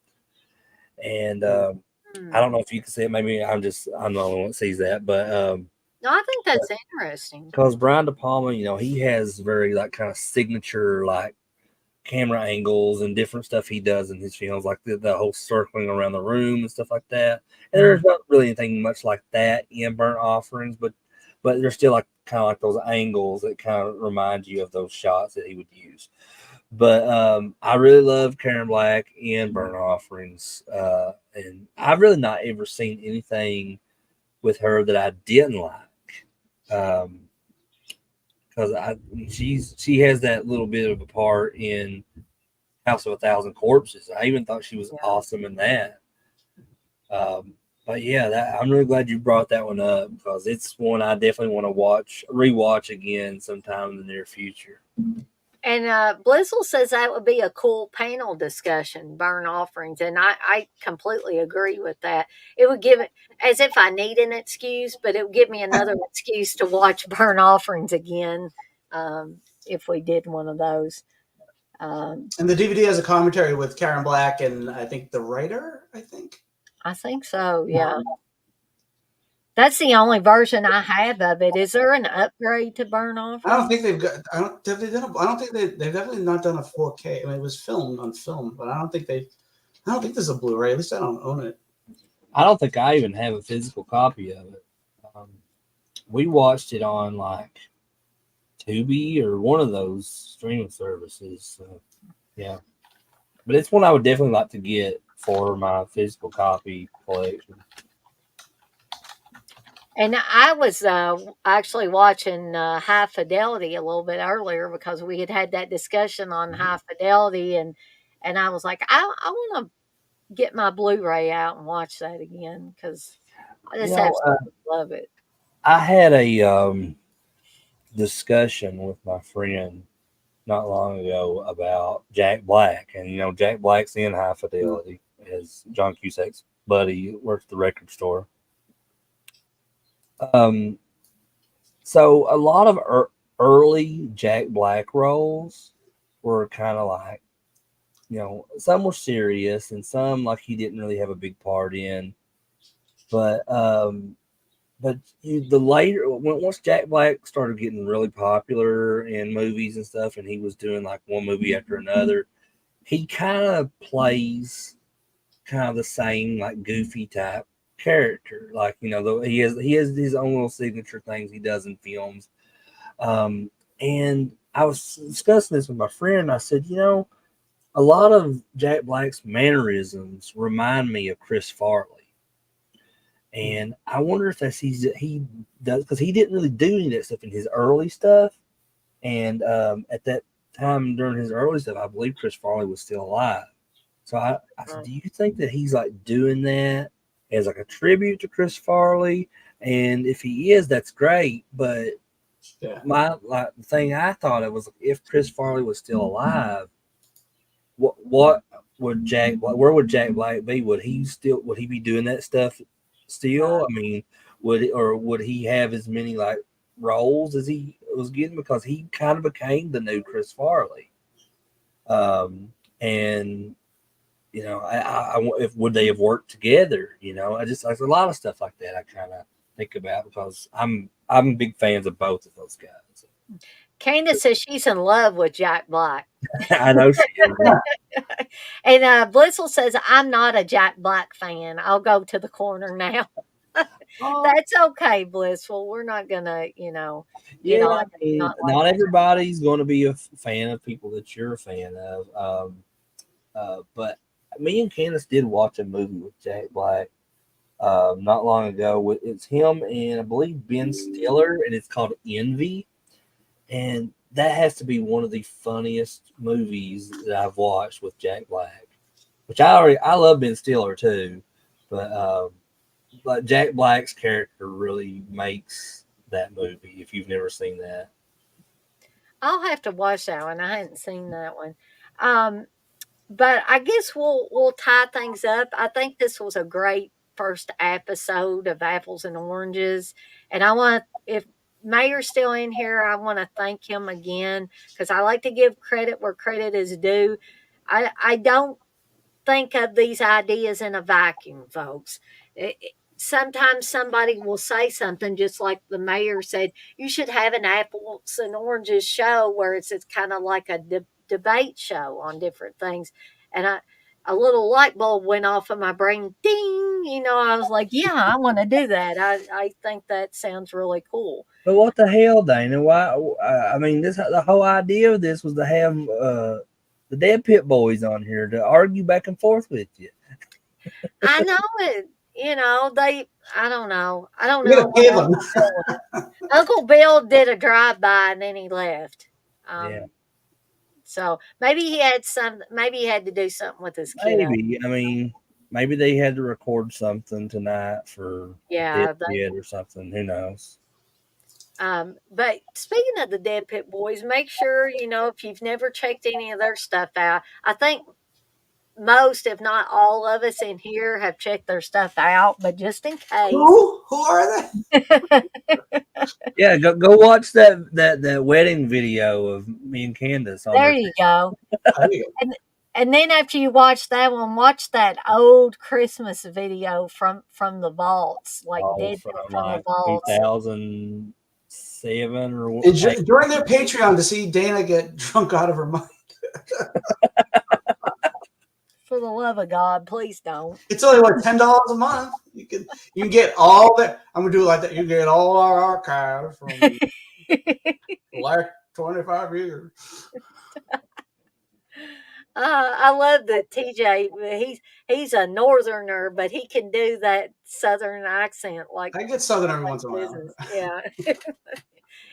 And I don't know if you can see it. Maybe I'm the only one that sees that, but no, I think that's interesting because Brian De Palma, you know, he has very like kind of signature like camera angles and different stuff he does in his films, like the whole circling around the room and stuff like that. And there's not really anything much like that in Burnt Offerings, but there's still like kind of like those angles that kind of remind you of those shots that he would use. But I really love Karen Black in Burnt Offerings, and I've really not ever seen anything with her that I didn't like. Because she has that little bit of a part in House of a Thousand Corpses. I even thought she was awesome in that. But yeah, I'm really glad you brought that one up because it's one I definitely want to rewatch again sometime in the near future. And Blissful says that would be a cool panel discussion, Burnt Offerings. And I completely agree with that. It would give it, as if I need an excuse, but it would give me another excuse to watch Burnt Offerings again if we did one of those. And the DVD has a commentary with Karen Black and I think the writer, I think so, yeah. That's the only version I have of it. Is there an upgrade to Burnt Offerings? I don't think they've got. I don't think they've definitely not done a 4K. I mean, it was filmed on film, but I don't think there's a Blu-ray. At least I don't own it. I don't think I even have a physical copy of it. We watched it on like Tubi or one of those streaming services. So, yeah, but it's one I would definitely like to get for my physical copy collection. And I was actually watching High Fidelity a little bit earlier because we had that discussion on High Fidelity, and I was like, I want to get my Blu-ray out and watch that again because I just absolutely love it. I had a discussion with my friend not long ago about Jack Black, and you know Jack Black's in High Fidelity as John Cusack's buddy who works at the record store. So a lot of early Jack Black roles were kind of like, you know, some were serious and some like he didn't really have a big part in. But once Jack Black started getting really popular in movies and stuff, and he was doing like one movie after another, he kind of plays kind of the same like goofy type character, like, you know, he has his own little signature things he does in films. And I was discussing this with my friend. I said, you know, a lot of Jack Black's mannerisms remind me of Chris Farley, and I wonder if he does, because he didn't really do any of that stuff in his early stuff. And at that time during his early stuff, I believe Chris Farley was still alive. So I said, do you think that he's like doing that as like a tribute to Chris Farley? And if he is, that's great. But Yeah. the thing I thought it was, if Chris Farley was still alive, what would where would Jack Black be? Would he be doing that stuff still? I mean, would he have as many like roles as he was getting, because he kind of became the new Chris Farley? And if would they have worked together? There's a lot of stuff like that I kind of think about, because I'm big fans of both of those guys. Candace says she's in love with Jack Black. I know she is. And Blissful says, I'm not a Jack Black fan. I'll go to the corner now. That's okay, Blissful. We're not going to, get on. I mean, not everybody's going to be a fan of people that you're a fan of. But me and Candace did watch a movie with Jack Black not long ago. It's him and I believe Ben Stiller, and it's called Envy. And that has to be one of the funniest movies that I've watched with Jack Black, which I love Ben Stiller too, but Jack Black's character really makes that movie. If you've never seen that, I'll have to watch that one. I hadn't seen that one. But I guess we'll tie things up. I think this was a great first episode of Apples and Oranges, and if Mayor's still in here, I want to thank him again, because I like to give credit where credit is due. I don't think of these ideas in a vacuum, folks. Sometimes somebody will say something, just like the mayor said, you should have an Apples and Oranges show where it's kind of like a debate show on different things. And a little light bulb went off in my brain. Ding! I was like, yeah, I want to do that. I think that sounds really cool. But what the hell, Dana? Why? I mean, the whole idea of this was to have the Dead Pit Boys on here to argue back and forth with you. I know it. I don't know. Uncle Bill did a drive-by and then he left. Yeah. So maybe he had to do something with his kid. Maybe. I mean, maybe they had to record something tonight for Dead Pit or something. Who knows? But speaking of the Dead Pit Boys, make sure, if you've never checked any of their stuff out, I think most, if not all of us in here have checked their stuff out, but just in case. Who are they? Yeah, go watch that wedding video of me and Candace. There you go. And then after you watch that one, watch that old Christmas video from the vaults, like Dead Pit from the vaults. 2007 or during their Patreon to see Dana get drunk out of her mind. For the love of God, please don't. It's only like $10 a month. You can get all that. I'm gonna do it like that. You get all our archives from like 25 years. I love that TJ. He's a northerner, but he can do that southern accent. Like, I get southern every once in a while. Yeah.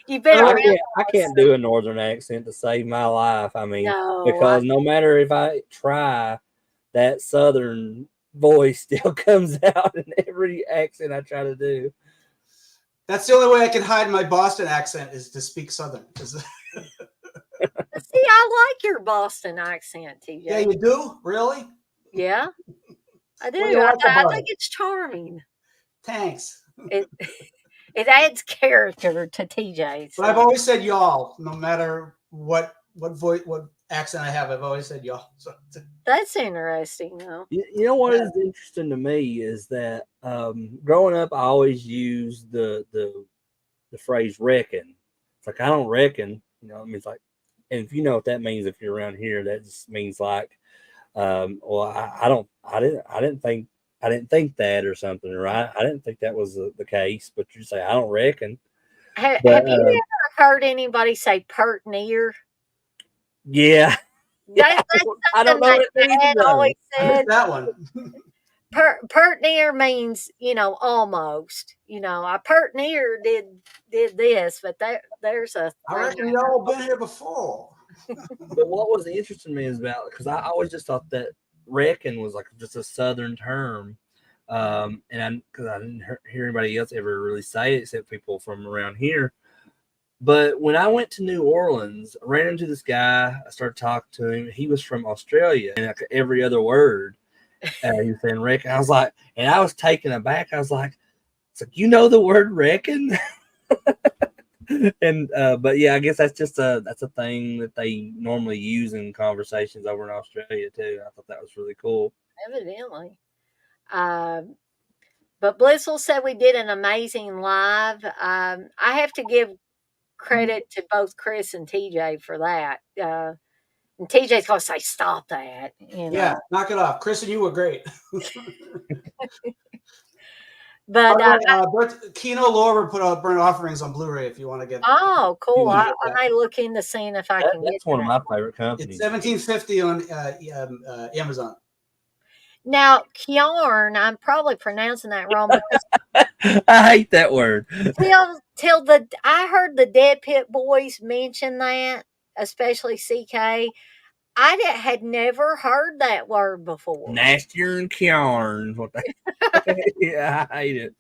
You've been around. I can't do a northern accent to save my life. I mean, because no matter if I try, that southern voice still comes out in every accent I try to do. That's the only way I can hide my Boston accent, is to speak southern. See, I like your Boston accent, TJ. Yeah, you do? Really? Yeah, I do. I think it's charming. Thanks. It adds character to TJ. So. But I've always said y'all, no matter what voice, what accent I have. I've always said y'all. So. That's interesting, though. You know what is interesting to me is that growing up, I always used the phrase "reckon." It's like, I don't reckon. I mean, it's like, and if you know what that means, if you're around here, that just means like, well, I didn't think that or something, right? I didn't think that was the case, but you say, I don't reckon. Have you ever heard anybody say pert near? Yeah. That's I don't know what it means. Always said that one. Pert near means, almost. I pert near did this, but there's a. I reckon y'all been here before. But what was interesting to me is about, because I always just thought that reckon was like just a southern term, and because I didn't hear anybody else ever really say it except people from around here. But when I went to New Orleans, I ran into this guy. I started talking to him. He was from Australia, and like every other word he was saying "reckon." I was like, and I was taken aback. I was like, "It's like you know the word reckon." And but yeah, I guess that's a thing that they normally use in conversations over in Australia too. I thought that was really cool. Evidently. But Blissful said we did an amazing live. I have to give credit to both Chris and TJ for that. And TJ's going to say, stop that. Yeah, knock it off. Chris and you were great. But Kino Lorber put out Burnt Offerings on Blu-ray if you want to get. Oh, cool! I might look into seeing if I can get. That's one of my favorite companies. It's $17.50 on Amazon. Now, Kjarn, I'm probably pronouncing that wrong. I hate that word. I heard the Dead Pit Boys mention that, especially CK. I had never heard that word before. Nastier and Kjarn. Yeah, I hate it.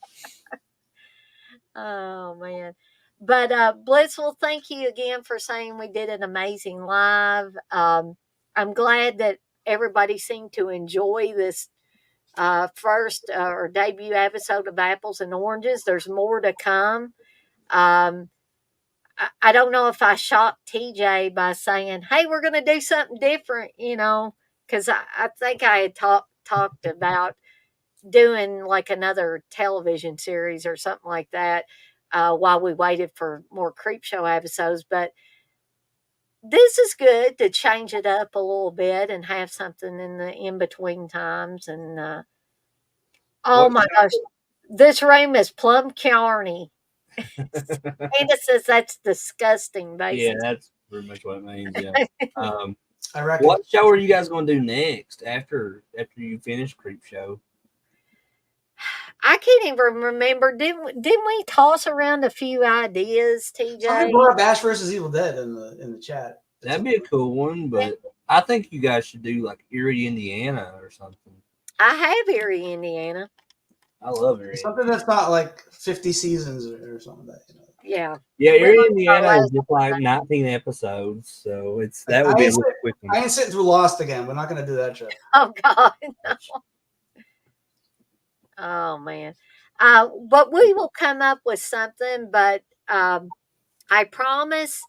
Oh man. But Blissful, thank you again for saying we did an amazing live. I'm glad that everybody seemed to enjoy this first or debut episode of Apples and Oranges. There's more to come. I don't know if I shocked TJ by saying, hey, we're going to do something different, because I think I had talked about doing like another television series or something like that while we waited for more Creepshow episodes. But this is good to change it up a little bit and have something in the in-between times. And oh my gosh, this room is plum carny. Anna says that's disgusting, basically. Yeah, that's pretty much what it means. Yeah. I reckon. What show are you guys going to do next after you finish Creepshow? I can't even remember. Didn't we toss around a few ideas, TJ? Somebody brought up Ash versus Evil Dead in the chat. That'd be a cool one, but I think you guys should do like Erie, Indiana, or something. I have Erie, Indiana. I love Erie. Something that's not like 50 seasons or something like that. Yeah. Yeah, Erie, Indiana is just like 19 episodes, so that would be a quick one. I ain't sitting through Lost again. We're not going to do that show. Oh God. No. Oh man. But we will come up with something, but I promise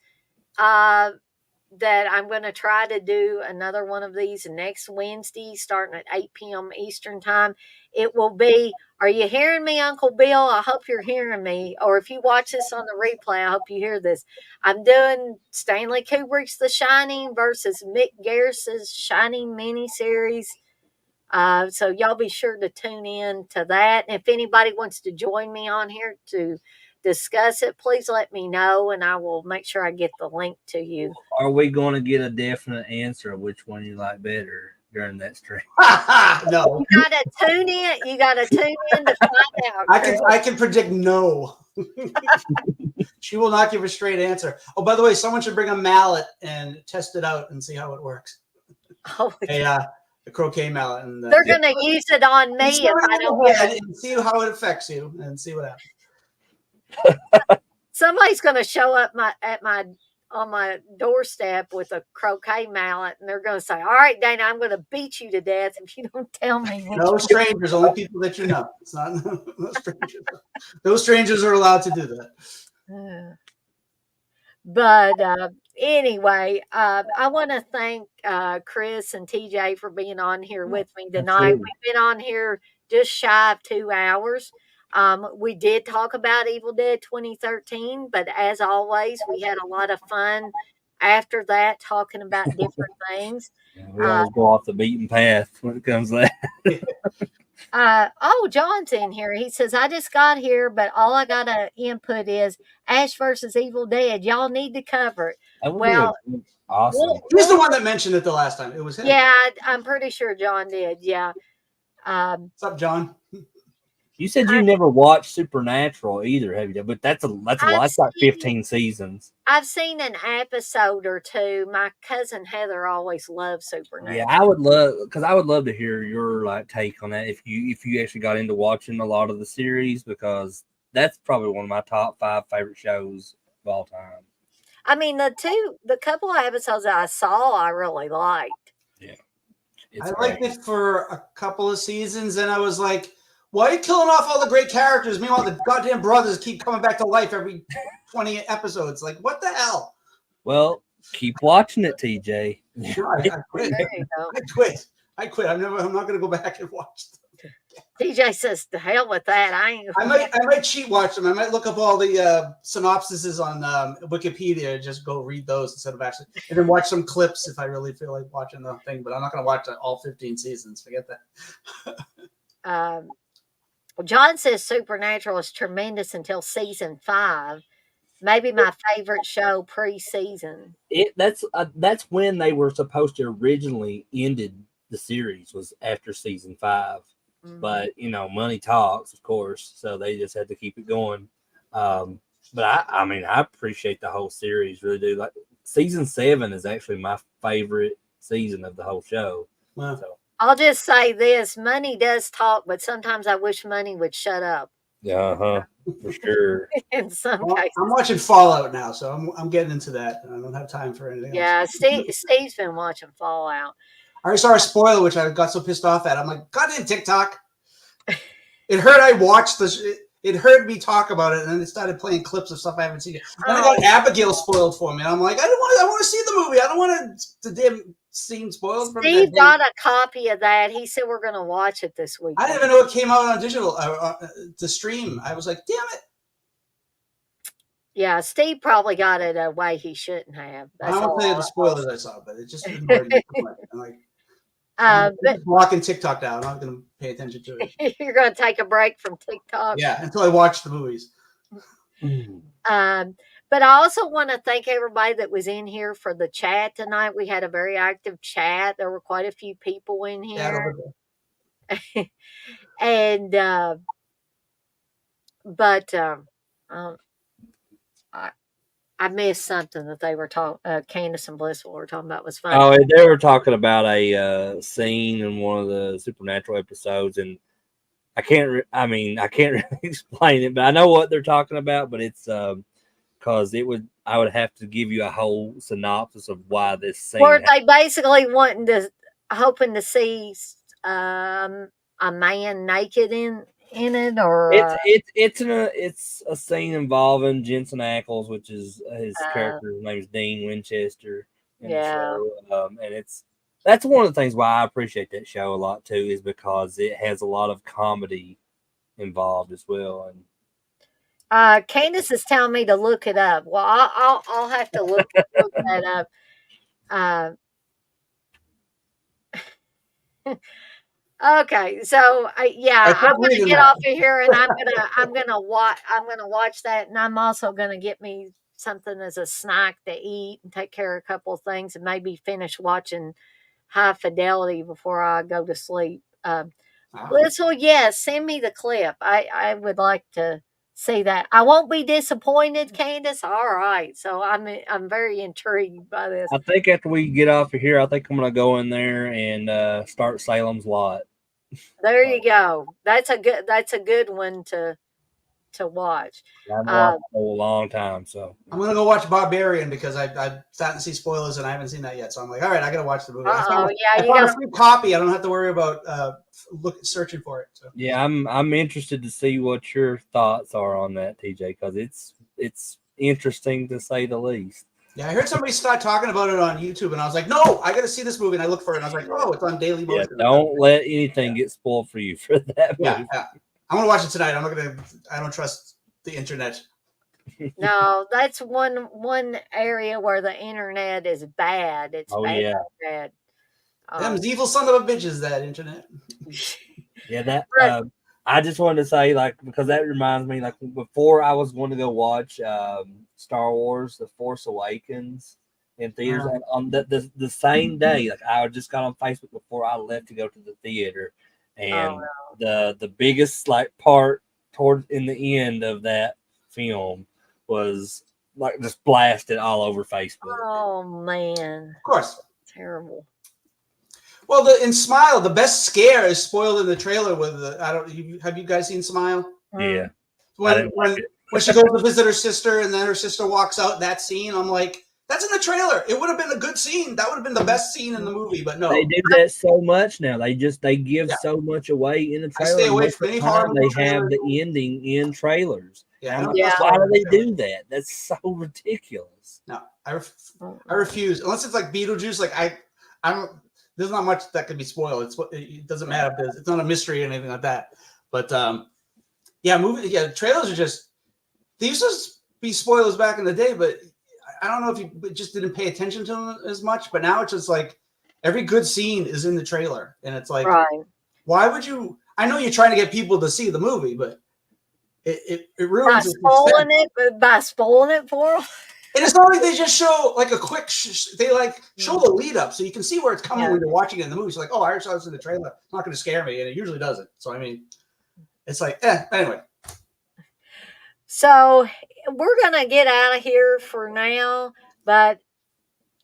that I'm going to try to do another one of these next Wednesday starting at 8 p.m. Eastern time. It will be, are you hearing me, Uncle Bill? I hope you're hearing me. Or if you watch this on the replay, I hope you hear this. I'm doing Stanley Kubrick's The Shining versus Mick Garris's Shining miniseries. So y'all be sure to tune in to that. And if anybody wants to join me on here to discuss it, please let me know and I will make sure I get the link to you. Are we going to get a definite answer of which one you like better during that stream? No. You gotta tune in. You gotta tune in to find out. I can predict no. She will not give a straight answer. Oh, by the way, someone should bring a mallet and test it out and see how it works. Oh, A croquet mallet, and they're gonna use it on me if I don't get it. And see how it affects you, and see what happens. Somebody's gonna show up on my doorstep with a croquet mallet, and they're gonna say, "All right, Dana, I'm gonna beat you to death if you don't tell me." No strangers, only people that you know. It's not no strangers. Those strangers are allowed to do that. But anyway, I want to thank Chris and TJ for being on here with me tonight. Absolutely. We've been on here just shy of 2 hours. We did talk about Evil Dead 2013, but as always, we had a lot of fun after that talking about different things. Yeah, we always go off the beaten path when it comes to that. John's in here. He says, I just got here, but all I got to input is Ash versus Evil Dead. Y'all need to cover it. Well, awesome. He's the one that mentioned it the last time. It was him. Yeah, I'm pretty sure John did. Yeah. What's up, John? You said you never watched Supernatural either, have you? But that's a lot. It's like 15 seasons. I've seen an episode or two. My cousin Heather always loved Supernatural. Yeah, I would love to hear your take on that if you actually got into watching a lot of the series, because that's probably one of my top 5 favorite shows of all time. I mean, the couple of episodes that I saw, I really liked. Yeah, I liked it for a couple of seasons, and I was like, why are you killing off all the great characters? Meanwhile, the goddamn brothers keep coming back to life every 20 episodes. Like, what the hell? Well, keep watching it, TJ. No, I quit. There you go. I quit. I'm not going to go back and watch them. TJ says, "To hell with that." I might cheat watch them. I might look up all the synopsises on Wikipedia and just go read those instead of actually, and then watch some clips if I really feel like watching the thing. But I'm not going to watch all 15 seasons. Forget that. John says Supernatural is tremendous until season 5. Maybe my favorite show pre-season. That's when they were supposed to originally ended the series, was after season 5. Mm-hmm. But money talks, of course, so they just had to keep it going. But I mean, I appreciate the whole series, really do. Like season 7 is actually my favorite season of the whole show. Wow. So. I'll just say this: money does talk, but sometimes I wish money would shut up. For sure. In some cases, I'm watching Fallout now, so I'm getting into that. I don't have time for anything else. Yeah, Steve's been watching Fallout. I already saw a spoiler, which I got so pissed off at. I'm like, goddamn TikTok! It heard I watched this. It heard me talk about it, and then it started playing clips of stuff I haven't seen. And I got Abigail spoiled for me. And I'm like, I want to see the movie. I don't want the damn scene spoiled. Steve got a copy of that. He said we're going to watch it this week. I didn't even know it came out on digital to stream. I was like, damn it. Yeah, Steve probably got it a way he shouldn't have. I don't tell you the spoilers I saw, but it just annoyed me. I'm like, I'm blocking TikTok now. I'm not going to pay attention to it. You're going to take a break from TikTok? Yeah, until I watch the movies. But I also want to thank everybody that was in here for the chat tonight. We had a very active chat. There were quite a few people in here. And, but I missed something that they were talking. Candace and Blissful were talking about was funny. Oh, they were talking about a scene in one of the Supernatural episodes, and I can't really explain it, but I know what they're talking about. But it's because I would have to give you a whole synopsis of why this scene. Were they basically hoping to see a man naked in it, or it's a scene involving Jensen Ackles, which is his character's name is Dean Winchester. Yeah, and that's one of the things why I appreciate that show a lot too, is because it has a lot of comedy involved as well. And Candace is telling me to look it up. Well, I'll have to look that up. Okay, so I'm gonna get off of here, and I'm gonna watch that, and I'm also gonna get me something as a snack to eat and take care of a couple of things, and maybe finish watching High Fidelity before I go to sleep. So yes, send me the clip. I would like to see that. I won't be disappointed, Candace. All right, so I'm very intrigued by this. I think after we get off of here, I think I'm gonna go in there and start Salem's Lot. There you go. That's a good one to watch. I've watched for a long time, so I'm gonna go watch Barbarian because I'm starting to see spoilers and I haven't seen that yet. So I'm like, all right, I gotta watch the movie. I found a free copy. I don't have to worry about searching for it. So. Yeah, I'm interested to see what your thoughts are on that, TJ, because it's interesting to say the least. Yeah, I heard somebody start talking about it on YouTube, and I was like, no, I got to see this movie. And I looked for it, and I was like, oh, it's on Daily Motion. Yeah, don't let anything get spoiled for you for that movie. Yeah. I'm going to watch it tonight. I don't trust the internet. No, that's one area where the internet is bad. It's bad. Them evil son of a bitches, that internet. Yeah, that I just wanted to say, because that reminds me, before I was going to go watch Star Wars: The Force Awakens in theaters, and on the same day, I just got on Facebook before I left to go to the theater, and the biggest part towards in the end of that film was just blasted all over Facebook. Oh man! Of course, terrible. Well, in Smile, the best scare is spoiled in the trailer with have you guys seen Smile? Yeah. When when she goes to visit her sister and then her sister walks out, that scene, I'm like, that's in the trailer. It would have been a good scene. That would have been the best scene in the movie, but no. They do that so much now. They give Yeah. so much away in the I trailer. stay away Most from of any the horror time movie they have trailers. the ending in trailers. Yeah, I'm I like, don't trust why do horror they trailers. do that? That's so ridiculous. No, I refuse. Unless it's like Beetlejuice, like I don't. There's not much that could be spoiled. It doesn't matter if it's not a mystery or anything like that. But trailers are just. They used to be spoilers back in the day, but I don't know if you just didn't pay attention to them as much. But now it's just like every good scene is in the trailer, and it's like, Right. why would you? I know you're trying to get people to see the movie, but it ruins By spoiling it for them. And it's not like they just show like a quick. They like show the lead up, so you can see where it's coming when you're watching it in the movie. It's like, oh, I already saw this in the trailer. It's not going to scare me, and it usually doesn't. So I mean, it's like, anyway. So we're gonna get out of here for now, but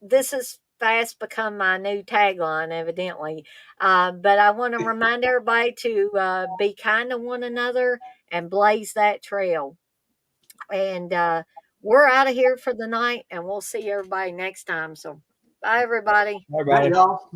this has fast become my new tagline, evidently. But I want to remind everybody to be kind to one another and blaze that trail. And we're out of here for the night, and we'll see everybody next time. So, bye, everybody. Everybody. Bye, y'all.